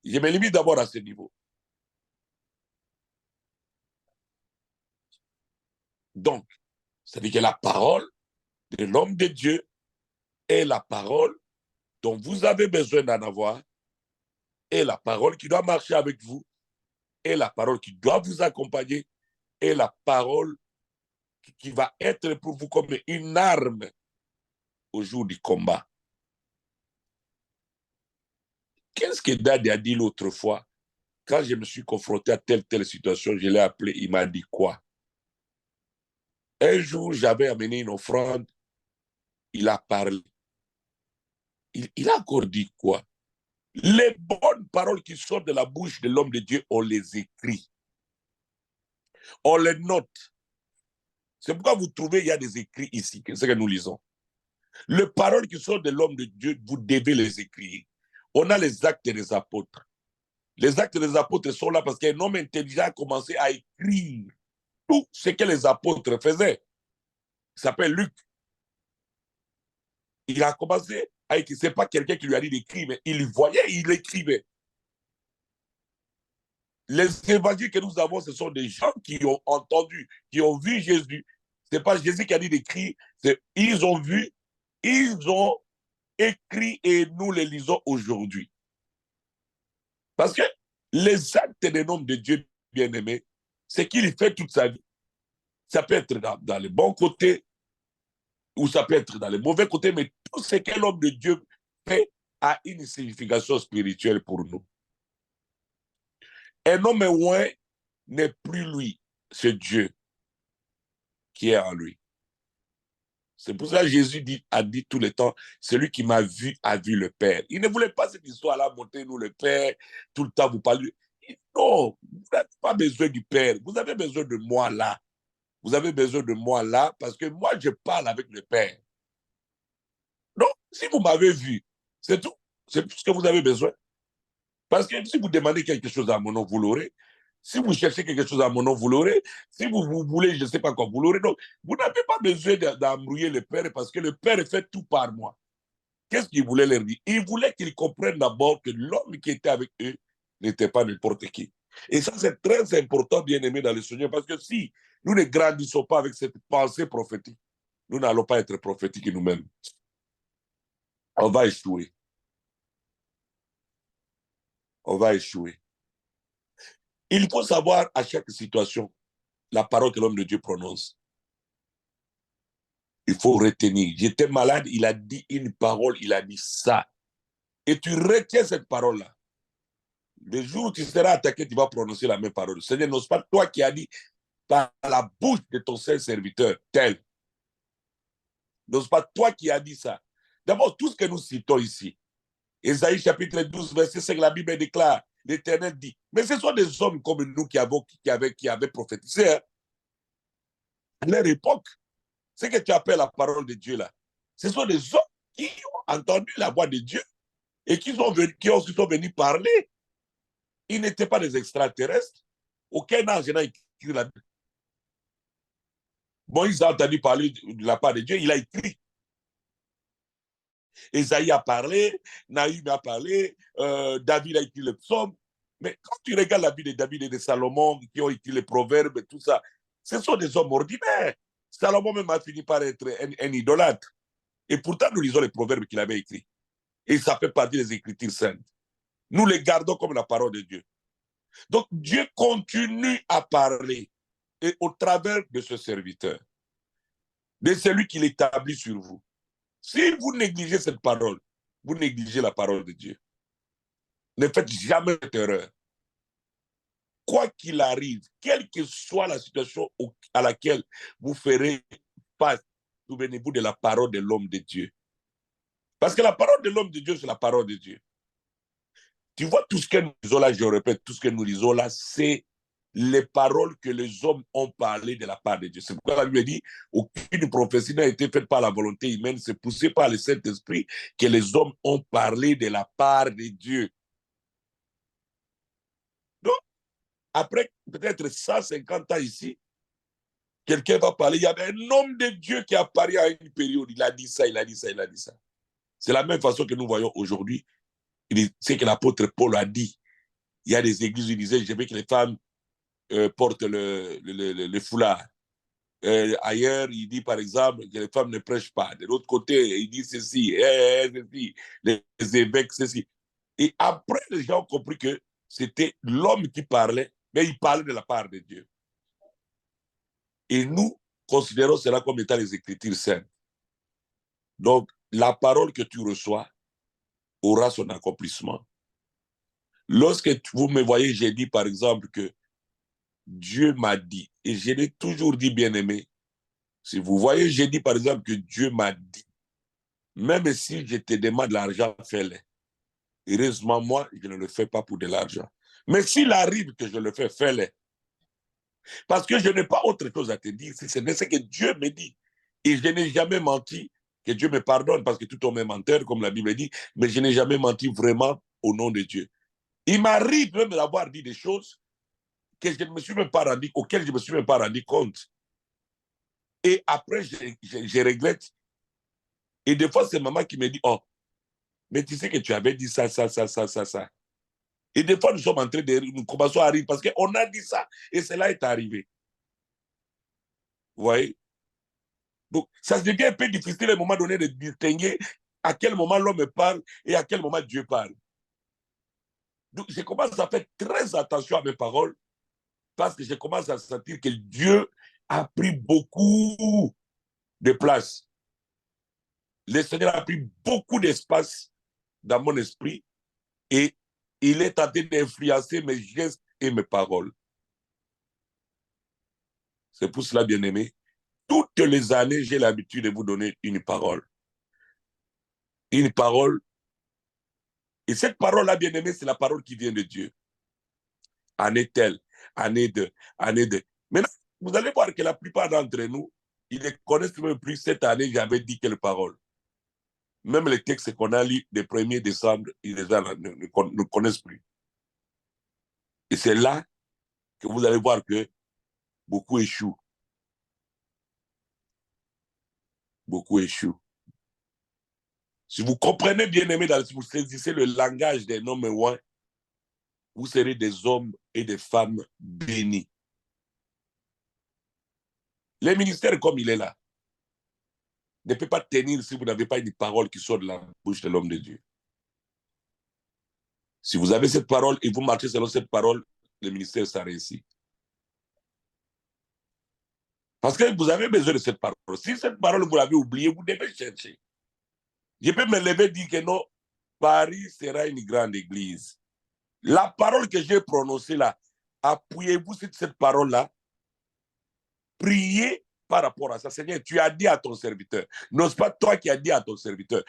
Je me limite d'abord à ce niveau. Donc, ça veut dire que la parole de l'homme de Dieu est la parole dont vous avez besoin d'en avoir, est la parole qui doit marcher avec vous, est la parole qui doit vous accompagner, est la parole qui va être pour vous comme une arme au jour du combat. Qu'est-ce que Dadi a dit l'autre fois? Quand je me suis confronté à telle situation, je l'ai appelé, il m'a dit quoi? Un jour, j'avais amené une offrande, il a parlé. Il a encore dit quoi? Les bonnes paroles qui sortent de la bouche de l'homme de Dieu, on les écrit. On les note. C'est pourquoi vous trouvez, il y a des écrits ici, c'est ce que nous lisons. Les paroles qui sortent de l'homme de Dieu, vous devez les écrire. On a les actes des apôtres. Les actes des apôtres sont là parce qu'un homme intelligent a commencé à écrire tout ce que les apôtres faisaient. Il s'appelle Luc. Il a commencé à écrire. Ce n'est pas quelqu'un qui lui a dit d'écrire, mais il voyait, il écrivait. Les évangiles que nous avons, ce sont des gens qui ont entendu, qui ont vu Jésus. Ce n'est pas Jésus qui a dit d'écrire, ils ont vu, ils ont écrit et nous les lisons aujourd'hui. Parce que les actes d'un homme de Dieu bien-aimé, c'est qu'il fait toute sa vie. Ça peut être dans le bon côté ou ça peut être dans le mauvais côté, mais tout ce que l'homme de Dieu fait a une signification spirituelle pour nous. Un homme loin n'est plus lui, c'est Dieu qui est en lui. C'est pour ça que Jésus a dit tout le temps, celui qui m'a vu a vu le Père. Il ne voulait pas cette histoire-là, montrez-nous le Père, tout le temps vous parlez. Non, vous n'avez pas besoin du Père, vous avez besoin de moi là. vous avez besoin de moi là parce que moi, je parle avec le Père. Donc, si vous m'avez vu, c'est tout. C'est tout ce que vous avez besoin. Parce que si vous demandez quelque chose à mon nom, vous l'aurez. Si vous cherchez quelque chose à mon nom, vous l'aurez. Si vous voulez, je ne sais pas quoi, vous l'aurez. Donc, vous n'avez pas besoin d'embrouiller le Père parce que le Père fait tout par moi. Qu'est-ce qu'il voulait leur dire? Il voulait qu'ils comprennent d'abord que l'homme qui était avec eux n'était pas n'importe qui. Et ça, c'est très important, bien aimé dans le Seigneur, parce que si nous ne grandissons pas avec cette pensée prophétique, nous n'allons pas être prophétiques nous-mêmes. On va échouer. On va échouer. Il faut savoir à chaque situation la parole que l'homme de Dieu prononce. Il faut retenir. J'étais malade, il a dit une parole, il a dit ça. Et tu retiens cette parole-là. Le jour où tu seras attaqué, tu vas prononcer la même parole. Seigneur, n'ose pas toi qui as dit par la bouche de ton saint serviteur, tel. N'ose pas toi qui as dit ça. D'abord, tout ce que nous citons ici, Ésaïe chapitre 12, verset 5, la Bible déclare, l'Éternel dit, mais ce sont des hommes comme nous qui avaient prophétisé hein, à leur époque. Ce que tu appelles la parole de Dieu là, ce sont des hommes qui ont entendu la voix de Dieu et qui sont venus parler. Ils n'étaient pas des extraterrestres. Aucun ange n'a écrit la Bible. Moïse a entendu parler de la part de Dieu, il a écrit. Ésaïe a parlé, Naïm a parlé, David a écrit le psaume. Mais quand tu regardes la vie de David et de Salomon, qui ont écrit les proverbes et tout ça, ce sont des hommes ordinaires. Salomon même a fini par être un idolâtre. Et pourtant, nous lisons les proverbes qu'il avait écrits. Et ça fait partie des Écritures saintes. Nous les gardons comme la parole de Dieu. Donc, Dieu continue à parler et au travers de ce serviteur, de celui qui l'établit sur vous. Si vous négligez cette parole, vous négligez la parole de Dieu. Ne faites jamais cette erreur. Quoi qu'il arrive, quelle que soit la situation à laquelle vous ferez face, souvenez-vous de la parole de l'homme de Dieu. Parce que la parole de l'homme de Dieu, c'est la parole de Dieu. Tu vois, tout ce que nous lisons là, je répète, tout ce que nous lisons là, c'est les paroles que les hommes ont parlé de la part de Dieu. C'est pourquoi la Bible dit, aucune prophétie n'a été faite par la volonté humaine, c'est poussé par le Saint-Esprit que les hommes ont parlé de la part de Dieu. Donc, après peut-être 150 ans ici, quelqu'un va parler, il y avait un homme de Dieu qui a parlé à une période, il a dit ça, il a dit ça, il a dit ça. C'est la même façon que nous voyons aujourd'hui, c'est que l'apôtre Paul a dit. Il y a des églises où il disait, je veux que les femmes portent le foulard. Ailleurs, il dit par exemple que les femmes ne prêchent pas. De l'autre côté, il dit ceci, ceci, les évêques, ceci. Et après, les gens ont compris que c'était l'homme qui parlait, mais il parlait de la part de Dieu. Et nous considérons cela comme étant les Écritures saintes. Donc, la parole que tu reçois aura son accomplissement. Lorsque vous me voyez, j'ai dit par exemple que Dieu m'a dit, et je l'ai toujours dit, bien-aimé, si vous voyez, j'ai dit par exemple que Dieu m'a dit, même si je te demande de l'argent, fais-le. Heureusement, moi, je ne le fais pas pour de l'argent. Mais s'il arrive que je le fais, fais-le. Parce que je n'ai pas autre chose à te dire, c'est ce que Dieu me dit. Et je n'ai jamais menti, que Dieu me pardonne, parce que tout homme est menteur, comme la Bible dit, mais je n'ai jamais menti vraiment au nom de Dieu. Il m'arrive même d'avoir dit des choses que je ne me suis même pas rendu, auxquelles je ne me suis même pas rendu compte. Et après, je regrette. Et des fois, c'est maman qui me dit, oh, mais tu sais que tu avais dit ça, ça, ça, ça, ça, ça. Et des fois, nous sommes en train de nous commençons à rire parce qu'on a dit ça et cela est arrivé. Vous voyez? Donc, ça devient un peu difficile à un moment donné de distinguer à quel moment l'homme parle et à quel moment Dieu parle. Donc, je commence à faire très attention à mes paroles parce que je commence à sentir que Dieu a pris beaucoup de place. Le Seigneur a pris beaucoup d'espace dans mon esprit et il est en train d'influencer mes gestes et mes paroles. C'est pour cela, bien-aimé, toutes les années, j'ai l'habitude de vous donner une parole. Une parole. Et cette parole-là, bien-aimé, c'est la parole qui vient de Dieu. Année telle, année 2, année 2. Maintenant, vous allez voir que la plupart d'entre nous, ils ne connaissent même plus. Cette année, j'avais dit quelle parole. Même les textes qu'on a lus le 1er décembre, ils ne connaissent plus. Et c'est là que vous allez voir que beaucoup échouent. Beaucoup échouent. Si vous comprenez, bien aimé, si vous saisissez le langage des numéro 1, vous serez des hommes et des femmes bénis. Le ministère, comme il est là, ne peut pas tenir si vous n'avez pas une parole qui sort de la bouche de l'homme de Dieu. Si vous avez cette parole et vous marchez selon cette parole, le ministère, ça réussit. Parce que vous avez besoin de cette parole. Si cette parole, vous l'avez oubliée, vous devez chercher. Je peux me lever et dire que non, Paris sera une grande église. La parole que j'ai prononcée là, appuyez-vous sur cette parole-là. Priez par rapport à ça. Seigneur, tu as dit à ton serviteur. Non, ce n'est pas toi qui as dit à ton serviteur.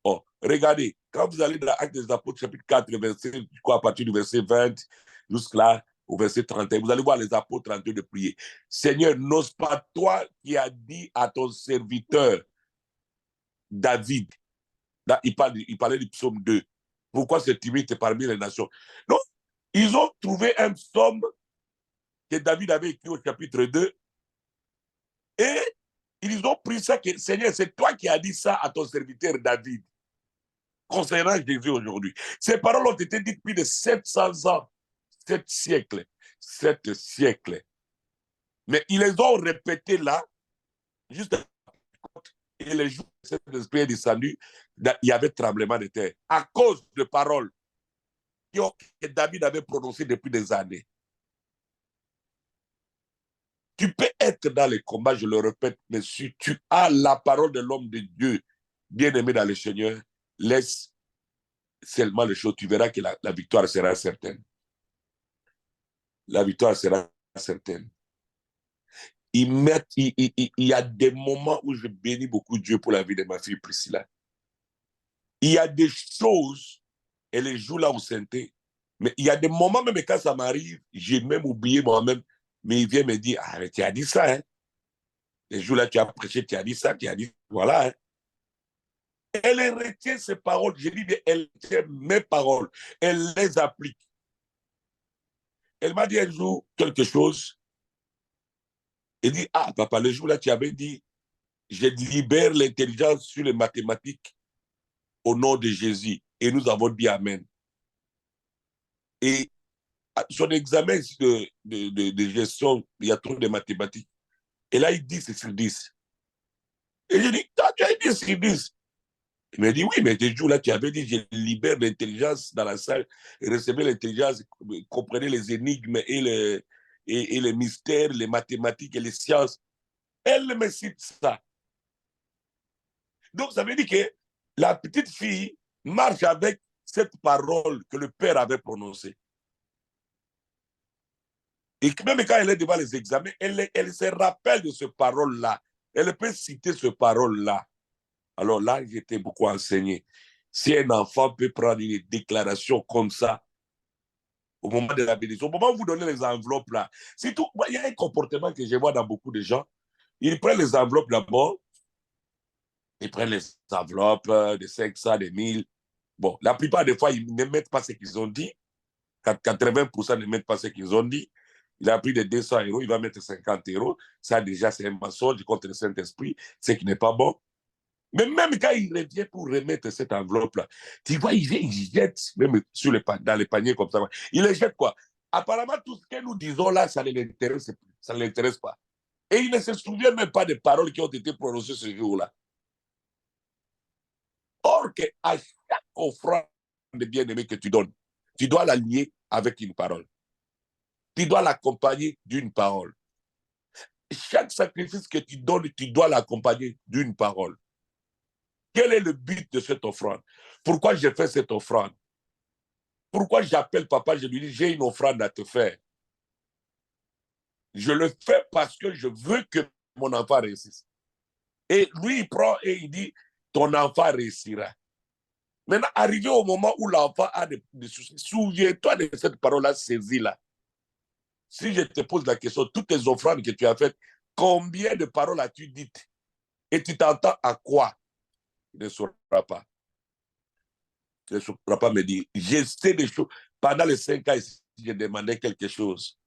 Oh, regardez, quand vous allez dans l'Acte des Apôtres, chapitre 4, verset, à partir du verset 20, jusque-là, au verset 31, vous allez voir les apôtres en train de prier. Seigneur, n'ose pas toi qui as dit à ton serviteur David, il parlait du psaume 2, pourquoi c'est timide parmi les nations. Non, ils ont trouvé un psaume que David avait écrit au chapitre 2 et ils ont pris ça que, Seigneur, c'est toi qui as dit ça à ton serviteur David concernant Jésus aujourd'hui. Ces paroles ont été dites depuis de 700 ans, 7 siècles. Mais ils les ont répétées là, juste et les jours où cet esprit est descendu, il y avait tremblement de terre à cause de paroles que David avait prononcées depuis des années. Tu peux être dans les combats, je le répète, mais si tu as la parole de l'homme de Dieu, bien-aimé dans le Seigneur, laisse seulement les choses, tu verras que la victoire sera certaine. La victoire sera certaine. Il y a des moments où je bénis beaucoup Dieu pour la vie de ma fille Priscilla. Il y a des choses, elle les joue là au synthé, mais il y a des moments, même quand ça m'arrive, j'ai même oublié moi-même, mais il vient me dire, ah, mais tu as dit ça, hein? Les jours là, tu as prêché, tu as dit ça, tu as dit, voilà, hein? Elle retient ses paroles, je dis, elle retient mes paroles, elle les applique. Elle m'a dit un jour quelque chose, elle dit, ah, papa, le jour là, tu avais dit, je libère l'intelligence sur les mathématiques au nom de Jésus. Et nous avons dit Amen. Et son examen de gestion, il y a trop de mathématiques. Et là, il dit c'est sur 10. Et je dis, tu as dit sur 10. Il me dit, oui, mais des jours là, tu avais dit, je libère l'intelligence dans la salle, et recevez l'intelligence, comprenez les énigmes et les mystères, les mathématiques et les sciences. Elle me cite ça. Donc, ça veut dire que la petite fille marche avec cette parole que le père avait prononcée. Et même quand elle est devant les examens, elle se rappelle de ce parole-là. Elle peut citer ce parole-là. Alors là, j'étais beaucoup enseigné. Si un enfant peut prendre une déclaration comme ça, au moment de la bénédiction, au moment où vous donnez les enveloppes là, c'est tout. Il y a un comportement que je vois dans beaucoup de gens. Ils prennent les enveloppes d'abord, ils prennent les enveloppes de 500, de 1000. Bon, la plupart des fois, ils ne mettent pas ce qu'ils ont dit. 80% ne mettent pas ce qu'ils ont dit. Il a pris de 200 €, il va mettre 50 €. Ça, déjà, c'est un mensonge contre le Saint-Esprit, ce qui n'est pas bon. Mais même quand il revient pour remettre cette enveloppe-là, tu vois, il jette, même dans les paniers comme ça. Il les jette quoi? Apparemment, tout ce que nous disons là, ça ne l'intéresse pas. Et il ne se souvient même pas des paroles qui ont été prononcées ce jour-là. Or, qu'à chaque offrande de bien-aimé que tu donnes, tu dois la lier avec une parole. Tu dois l'accompagner d'une parole. Chaque sacrifice que tu donnes, tu dois l'accompagner d'une parole. Quel est le but de cette offrande? Pourquoi j'ai fait cette offrande? Pourquoi j'appelle papa, je lui dis, j'ai une offrande à te faire. Je le fais parce que je veux que mon enfant réussisse. Et lui, il prend et il dit, ton enfant réussira. Maintenant, arrivé au moment où l'enfant a des soucis, souviens-toi de cette parole-là, saisis-la. Si je te pose la question, toutes les offrandes que tu as faites, combien de paroles as-tu dites? Et tu t'entends à quoi? Tu ne sauras pas. Tu ne sauras pas me dire. J'essaie des choses. Pendant les 5 ans, j'ai demandé quelque chose.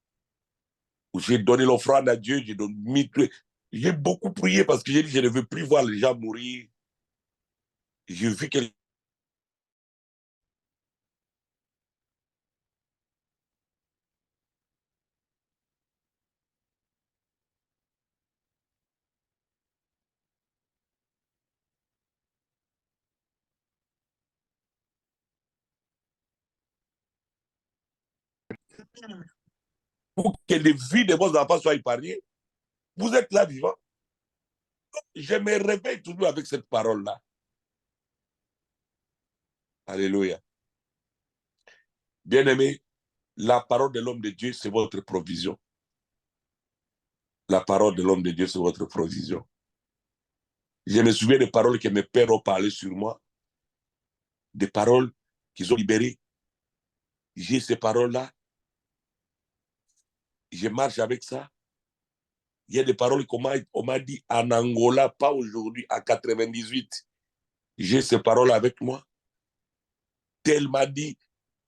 J'ai donné l'offrande à Dieu, j'ai beaucoup prié parce que j'ai dit, je ne veux plus voir les gens mourir. J'ai vu que pour que les vies de vos enfants soient épargnées. Vous êtes là vivant. Je me réveille toujours avec cette parole-là. Alléluia. Bien-aimé, la parole de l'homme de Dieu, c'est votre provision. La parole de l'homme de Dieu, c'est votre provision. Je me souviens des paroles que mes pères ont parlé sur moi, des paroles qu'ils ont libérées. J'ai ces paroles-là. Je marche avec ça. Il y a des paroles qu'on m'a dit en Angola, pas aujourd'hui, en 98. J'ai ces paroles avec moi. Tel m'a dit,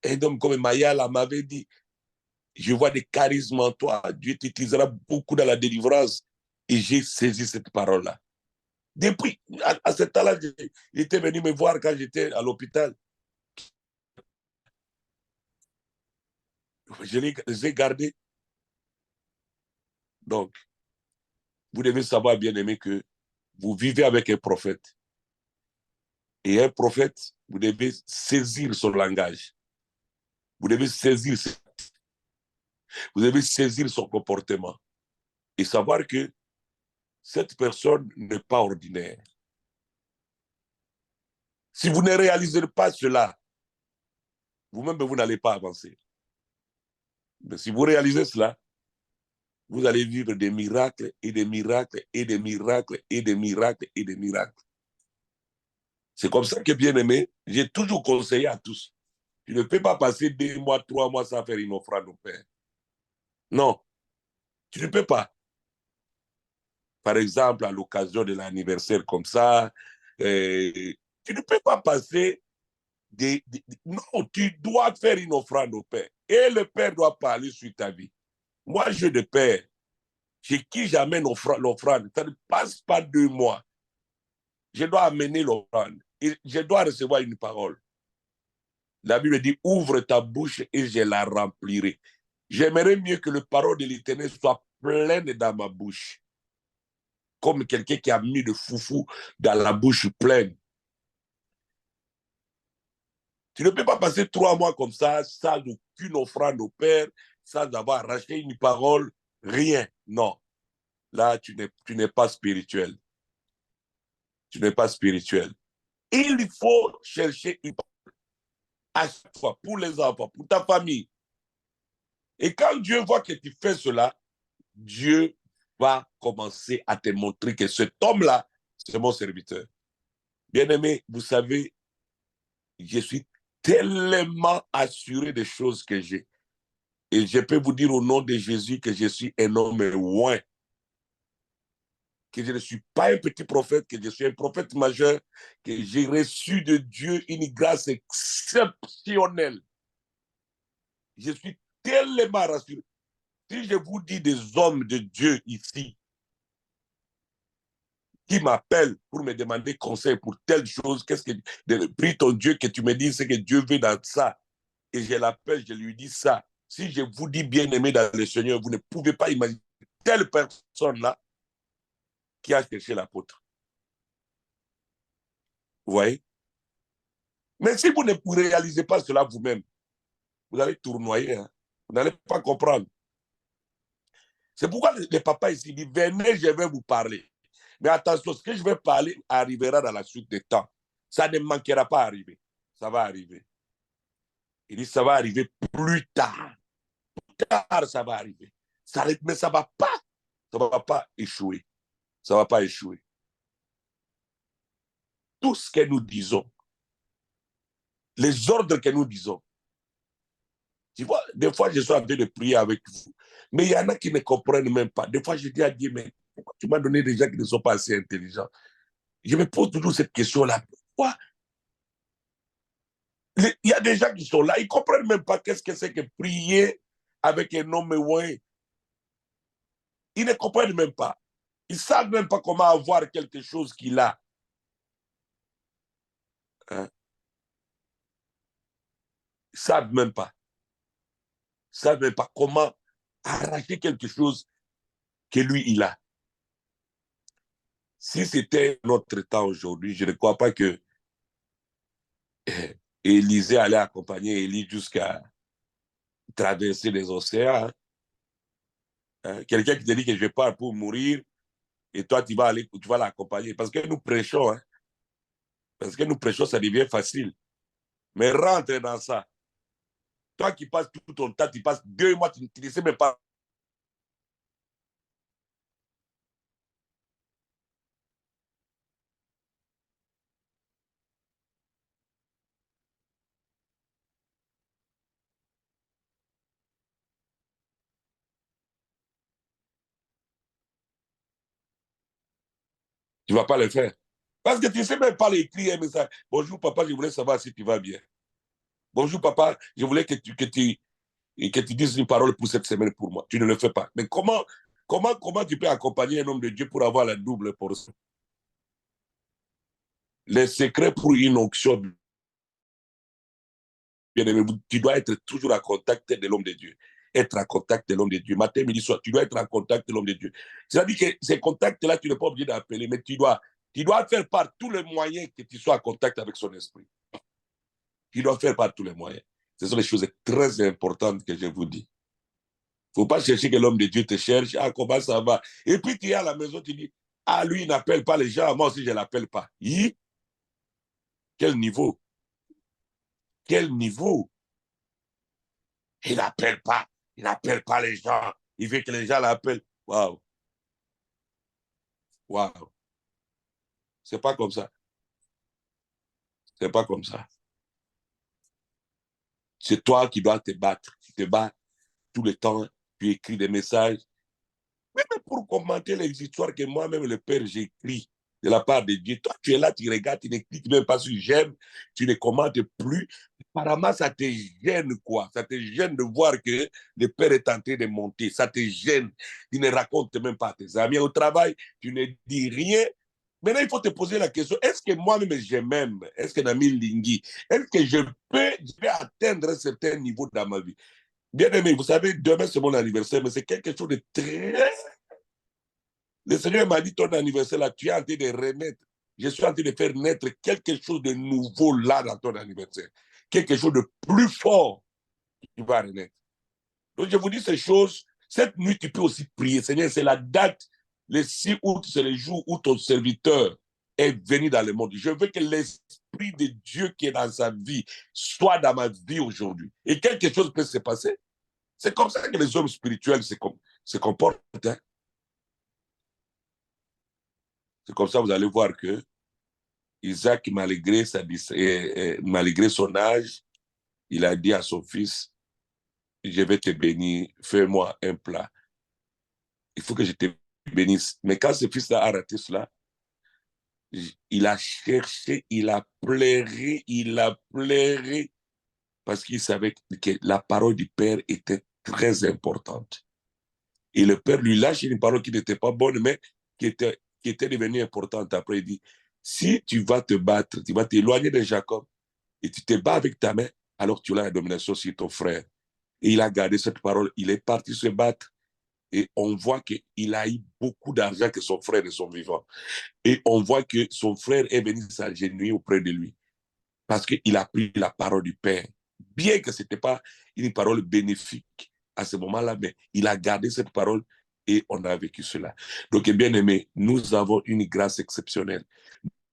un homme comme Mayala m'avait dit, je vois des charismes en toi, Dieu t'utilisera beaucoup dans la délivrance. Et j'ai saisi cette parole-là. Depuis, à ce temps-là, il était venu me voir quand j'étais à l'hôpital. Je les ai gardés. Donc, vous devez savoir, bien aimé, que vous vivez avec un prophète. Et un prophète, vous devez saisir son langage. Vous devez saisir son comportement. Et savoir que cette personne n'est pas ordinaire. Si vous ne réalisez pas cela, vous-même, vous n'allez pas avancer. Mais si vous réalisez cela, vous allez vivre des miracles et des miracles et des miracles et des miracles et des miracles. C'est comme ça que, bien aimé, j'ai toujours conseillé à tous. Tu ne peux pas passer 2 mois, 3 mois sans faire une offrande au Père. Non, tu ne peux pas. Par exemple, à l'occasion de l'anniversaire comme ça, tu ne peux pas passer non, tu dois faire une offrande au Père. Et le Père doit parler sur ta vie. Moi, j'ai des pères chez qui j'amène l'offrande. Ça ne passe pas 2 mois. Je dois amener l'offrande. Et je dois recevoir une parole. La Bible dit, ouvre ta bouche et je la remplirai. J'aimerais mieux que le parole de l'Éternel soit pleine dans ma bouche. Comme quelqu'un qui a mis de foufou dans la bouche pleine. Tu ne peux pas passer 3 mois comme ça, sans aucune offrande au Père, sans avoir racheté une parole, rien. Non. Là, tu n'es pas spirituel. Tu n'es pas spirituel. Il faut chercher une parole à chaque fois, pour les enfants, pour ta famille. Et quand Dieu voit que tu fais cela, Dieu va commencer à te montrer que cet homme-là, c'est mon serviteur. Bien-aimé, vous savez, je suis tellement assuré des choses que j'ai. Et je peux vous dire au nom de Jésus que je suis un homme loin. Que je ne suis pas un petit prophète, que je suis un prophète majeur, que j'ai reçu de Dieu une grâce exceptionnelle. Je suis tellement rassuré. Si je vous dis des hommes de Dieu ici, qui m'appellent pour me demander conseil pour telle chose, prie ton Dieu que tu me dises ce que Dieu veut dans ça. Et je l'appelle, je lui dis ça. Si je vous dis bien-aimé dans le Seigneur, vous ne pouvez pas imaginer telle personne-là qui a cherché l'apôtre. Vous voyez? Mais si vous ne réalisez pas cela vous-même, vous allez tournoyer. Hein? Vous n'allez pas comprendre. C'est pourquoi le papa ici dit, venez, je vais vous parler. Mais attention, ce que je vais parler arrivera dans la suite des temps. Ça ne manquera pas arriver. Ça va arriver. Il dit, ça va arriver plus tard. Plus tard, ça va arriver. Mais ça ne va pas échouer. Ça ne va pas échouer. Tout ce que nous disons, les ordres que nous disons, tu vois, des fois, je suis en train de prier avec vous. Mais il y en a qui ne comprennent même pas. Des fois, je dis à Dieu, mais pourquoi tu m'as donné des gens qui ne sont pas assez intelligents? Je me pose toujours cette question-là. Pourquoi? Il y a des gens qui sont là, ils ne comprennent même pas qu'est-ce que c'est que prier avec un homme oué. Ils ne comprennent même pas. Ils ne savent même pas comment avoir quelque chose qu'il a. Hein? Ils ne savent même pas. Ils ne savent même pas comment arracher quelque chose que lui, il a. Si c'était notre temps aujourd'hui, je ne crois pas que Élisée allait accompagner Élie jusqu'à traverser les océans. Hein? Quelqu'un qui te dit que je pars pour mourir et toi, tu vas l'accompagner. Parce que nous prêchons. Hein? Parce que nous prêchons, ça devient facile. Mais rentre dans ça. Toi qui passes tout ton temps, tu passes 2 mois, tu ne sais même pas. Tu ne vas pas le faire. Parce que tu ne sais même pas écrire un message. Bonjour papa, je voulais savoir si tu vas bien. Bonjour papa, je voulais que tu dises une parole pour cette semaine pour moi. Tu ne le fais pas. Mais comment tu peux accompagner un homme de Dieu pour avoir la double portion? Les secrets pour une onction, bien aimé, tu dois être toujours en contact de l'homme de Dieu. Être en contact de l'homme de Dieu. Matin, midi, soir, tu dois être en contact de l'homme de Dieu. C'est-à-dire que ces contacts-là, tu n'es pas obligé d'appeler, mais tu dois faire par tous les moyens que tu sois en contact avec son esprit. Tu dois faire par tous les moyens. Ce sont les choses très importantes que je vous dis. Il ne faut pas chercher que l'homme de Dieu te cherche. Ah, comment ça va? Et puis tu es à la maison, tu dis, ah, lui, il n'appelle pas les gens, moi aussi, je ne l'appelle pas. Quel niveau? Quel niveau? Il n'appelle pas. Il n'appelle pas les gens. Il veut que les gens l'appellent. Waouh. Waouh. C'est pas comme ça. C'est pas comme ça. C'est toi qui dois te battre. Tu te bats tout le temps. Tu écris des messages. Même pour commenter les histoires que moi-même, le Père, j'écris de la part de Dieu. Toi, tu es là, tu regardes, tu ne cliques même pas sur j'aime, tu ne commentes plus. Apparemment, ça te gêne, quoi. Ça te gêne de voir que le Père est en train de monter. Ça te gêne. Tu ne racontes même pas à tes amis au travail. Tu ne dis rien. Maintenant, il faut te poser la question, est-ce que moi-même, je m'aime? Est-ce que Nami Lingui, est-ce que je vais atteindre un certain niveau dans ma vie? Bien aimé, vous savez, demain, c'est mon anniversaire, mais c'est quelque chose de très... Le Seigneur m'a dit, ton anniversaire, là, tu es en train de renaître. Je suis en train de faire naître quelque chose de nouveau là dans ton anniversaire. Quelque chose de plus fort qui va renaître. Donc, je vous dis ces choses. Cette nuit, tu peux aussi prier. Seigneur, c'est la date, le 6 août, c'est le jour où ton serviteur est venu dans le monde. Je veux que l'Esprit de Dieu qui est dans sa vie soit dans ma vie aujourd'hui. Et quelque chose peut se passer. C'est comme ça que les hommes spirituels se comportent. Hein? C'est comme ça que vous allez voir que Isaac, malgré son âge, il a dit à son fils, je vais te bénir, fais-moi un plat. Il faut que je te bénisse. Mais quand ce fils-là a raté cela, il a cherché, il a pleuré, parce qu'il savait que la parole du Père était très importante. Et le Père lui lâche une parole qui n'était pas bonne, mais qui était devenue importante. Après, il dit, si tu vas te battre, tu vas t'éloigner de Jacob, et tu te bats avec ta main, alors tu as la domination sur ton frère. Et il a gardé cette parole, il est parti se battre, et on voit qu'il a eu beaucoup d'argent que son frère et son vivant. Et on voit que son frère est venu s'agenouiller auprès de lui, parce qu'il a pris la parole du Père. Bien que ce n'était pas une parole bénéfique à ce moment-là, mais il a gardé cette parole et on a vécu cela. Donc, bien aimé, nous avons une grâce exceptionnelle.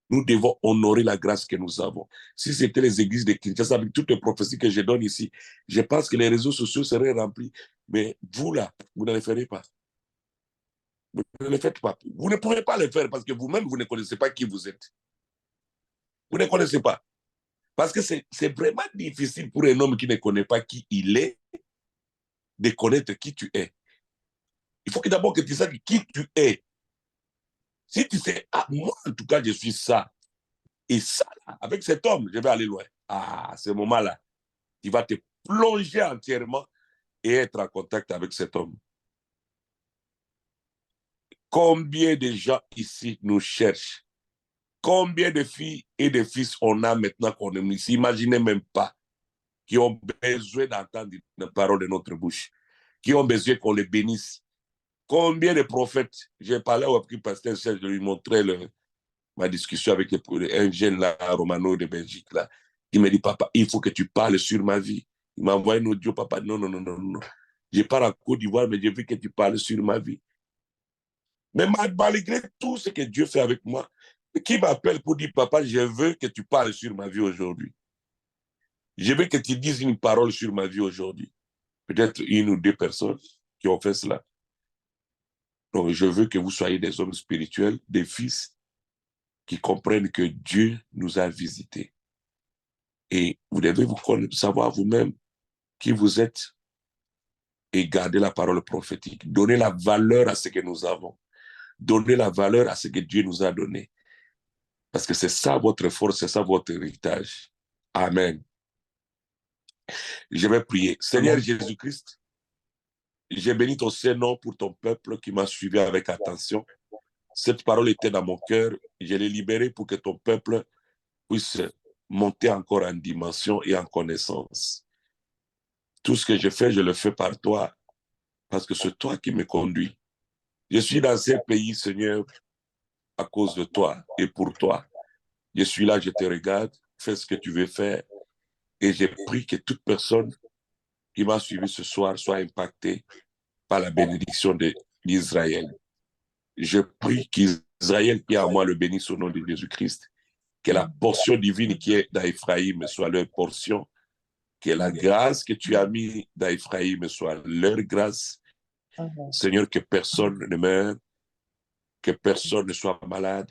Nous devons honorer la grâce que nous avons. Si c'était les églises de Kinshasa, avec toutes les prophéties que je donne ici, je pense que les réseaux sociaux seraient remplis. Mais vous, là, vous ne le ferez pas. Vous ne le faites pas. Vous ne pourrez pas le faire parce que vous-même, vous ne connaissez pas qui vous êtes. Vous ne connaissez pas. Parce que c'est vraiment difficile pour un homme qui ne connaît pas qui il est de connaître qui tu es. Il faut que d'abord que tu saches qui tu es. Si tu sais, ah, moi, en tout cas, je suis ça. Et ça, là, avec cet homme, je vais aller loin. Ah, à ce moment-là, tu vas te plonger entièrement et être en contact avec cet homme. Combien de gens ici nous cherchent? Combien de filles et de fils on a maintenant qu'on ne s'imaginait même pas, qui ont besoin d'entendre une parole de notre bouche, qui ont besoin qu'on les bénisse. Combien de prophètes? J'ai parlé au pasteur Serge, je lui montrais ma discussion avec un jeune là, Romano de Belgique, là, qui me dit, papa, il faut que tu parles sur ma vie. Il m'a envoyé un audio, papa, non. Je pars en Côte d'Ivoire, mais je veux que tu parles sur ma vie. Mais malgré tout ce que Dieu fait avec moi, qui m'appelle pour dire, papa, je veux que tu parles sur ma vie aujourd'hui. Je veux que tu dises une parole sur ma vie aujourd'hui. Peut-être une ou deux personnes qui ont fait cela. Donc, je veux que vous soyez des hommes spirituels, des fils qui comprennent que Dieu nous a visités. Et vous devez vous savoir vous-même qui vous êtes et garder la parole prophétique. Donner la valeur à ce que nous avons. Donner la valeur à ce que Dieu nous a donné. Parce que c'est ça votre force, c'est ça votre héritage. Amen. Je vais prier. Seigneur Jésus-Christ, j'ai béni ton Saint-Nom pour ton peuple qui m'a suivi avec attention. Cette parole était dans mon cœur. Je l'ai libérée pour que ton peuple puisse monter encore en dimension et en connaissance. Tout ce que je fais, je le fais par toi, parce que c'est toi qui me conduis. Je suis dans ce pays, Seigneur, à cause de toi et pour toi. Je suis là, je te regarde, fais ce que tu veux faire. Et j'ai pris que toute personne qui m'a suivi ce soir soit impactée par la bénédiction d'Israël. Je prie qu'Israël qui est en moi le bénisse au nom de Jésus-Christ. Que la portion divine qui est dans Ephraïm soit leur portion. Que la grâce que tu as mis dans Ephraïm soit leur grâce. Seigneur, que personne ne meure, que personne ne soit malade,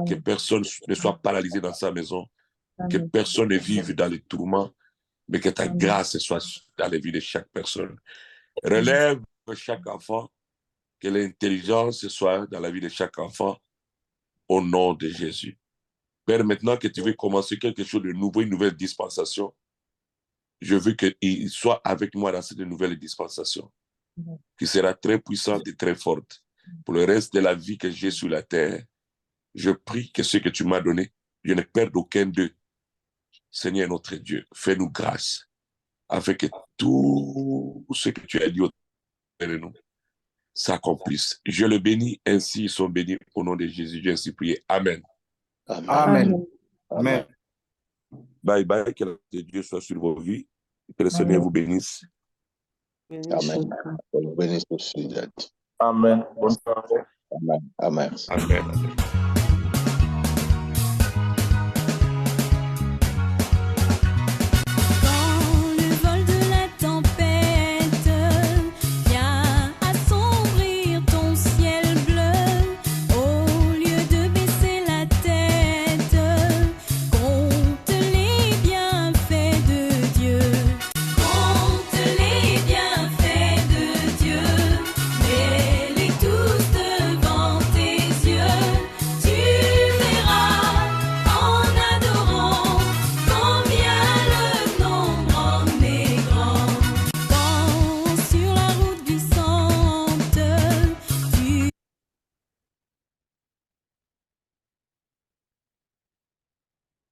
que personne ne soit paralysé dans sa maison, que personne ne vive dans les tourments, mais que ta grâce soit dans la vie de chaque personne. Relève chaque enfant, que l'intelligence soit dans la vie de chaque enfant, au nom de Jésus. Père, maintenant que tu veux commencer quelque chose de nouveau, une nouvelle dispensation, je veux qu'il soit avec moi dans cette nouvelle dispensation, qui sera très puissante et très forte pour le reste de la vie que j'ai sur la terre. Je prie que ce que tu m'as donné, je ne perde aucun d'eux. Seigneur notre Dieu, fais-nous grâce, afin que tout ce que tu as dit au de nous s'accomplisse. Je le bénis, ainsi ils sont bénis au nom de Jésus. J'ai ainsi prié. Amen. Amen. Amen. Bye bye, que la grâce de Dieu soit sur vos vies. Que le Seigneur vous bénisse. Amen. Que le bénisse aussi. Amen. Bonne soirée. Amen. Amen. Amen.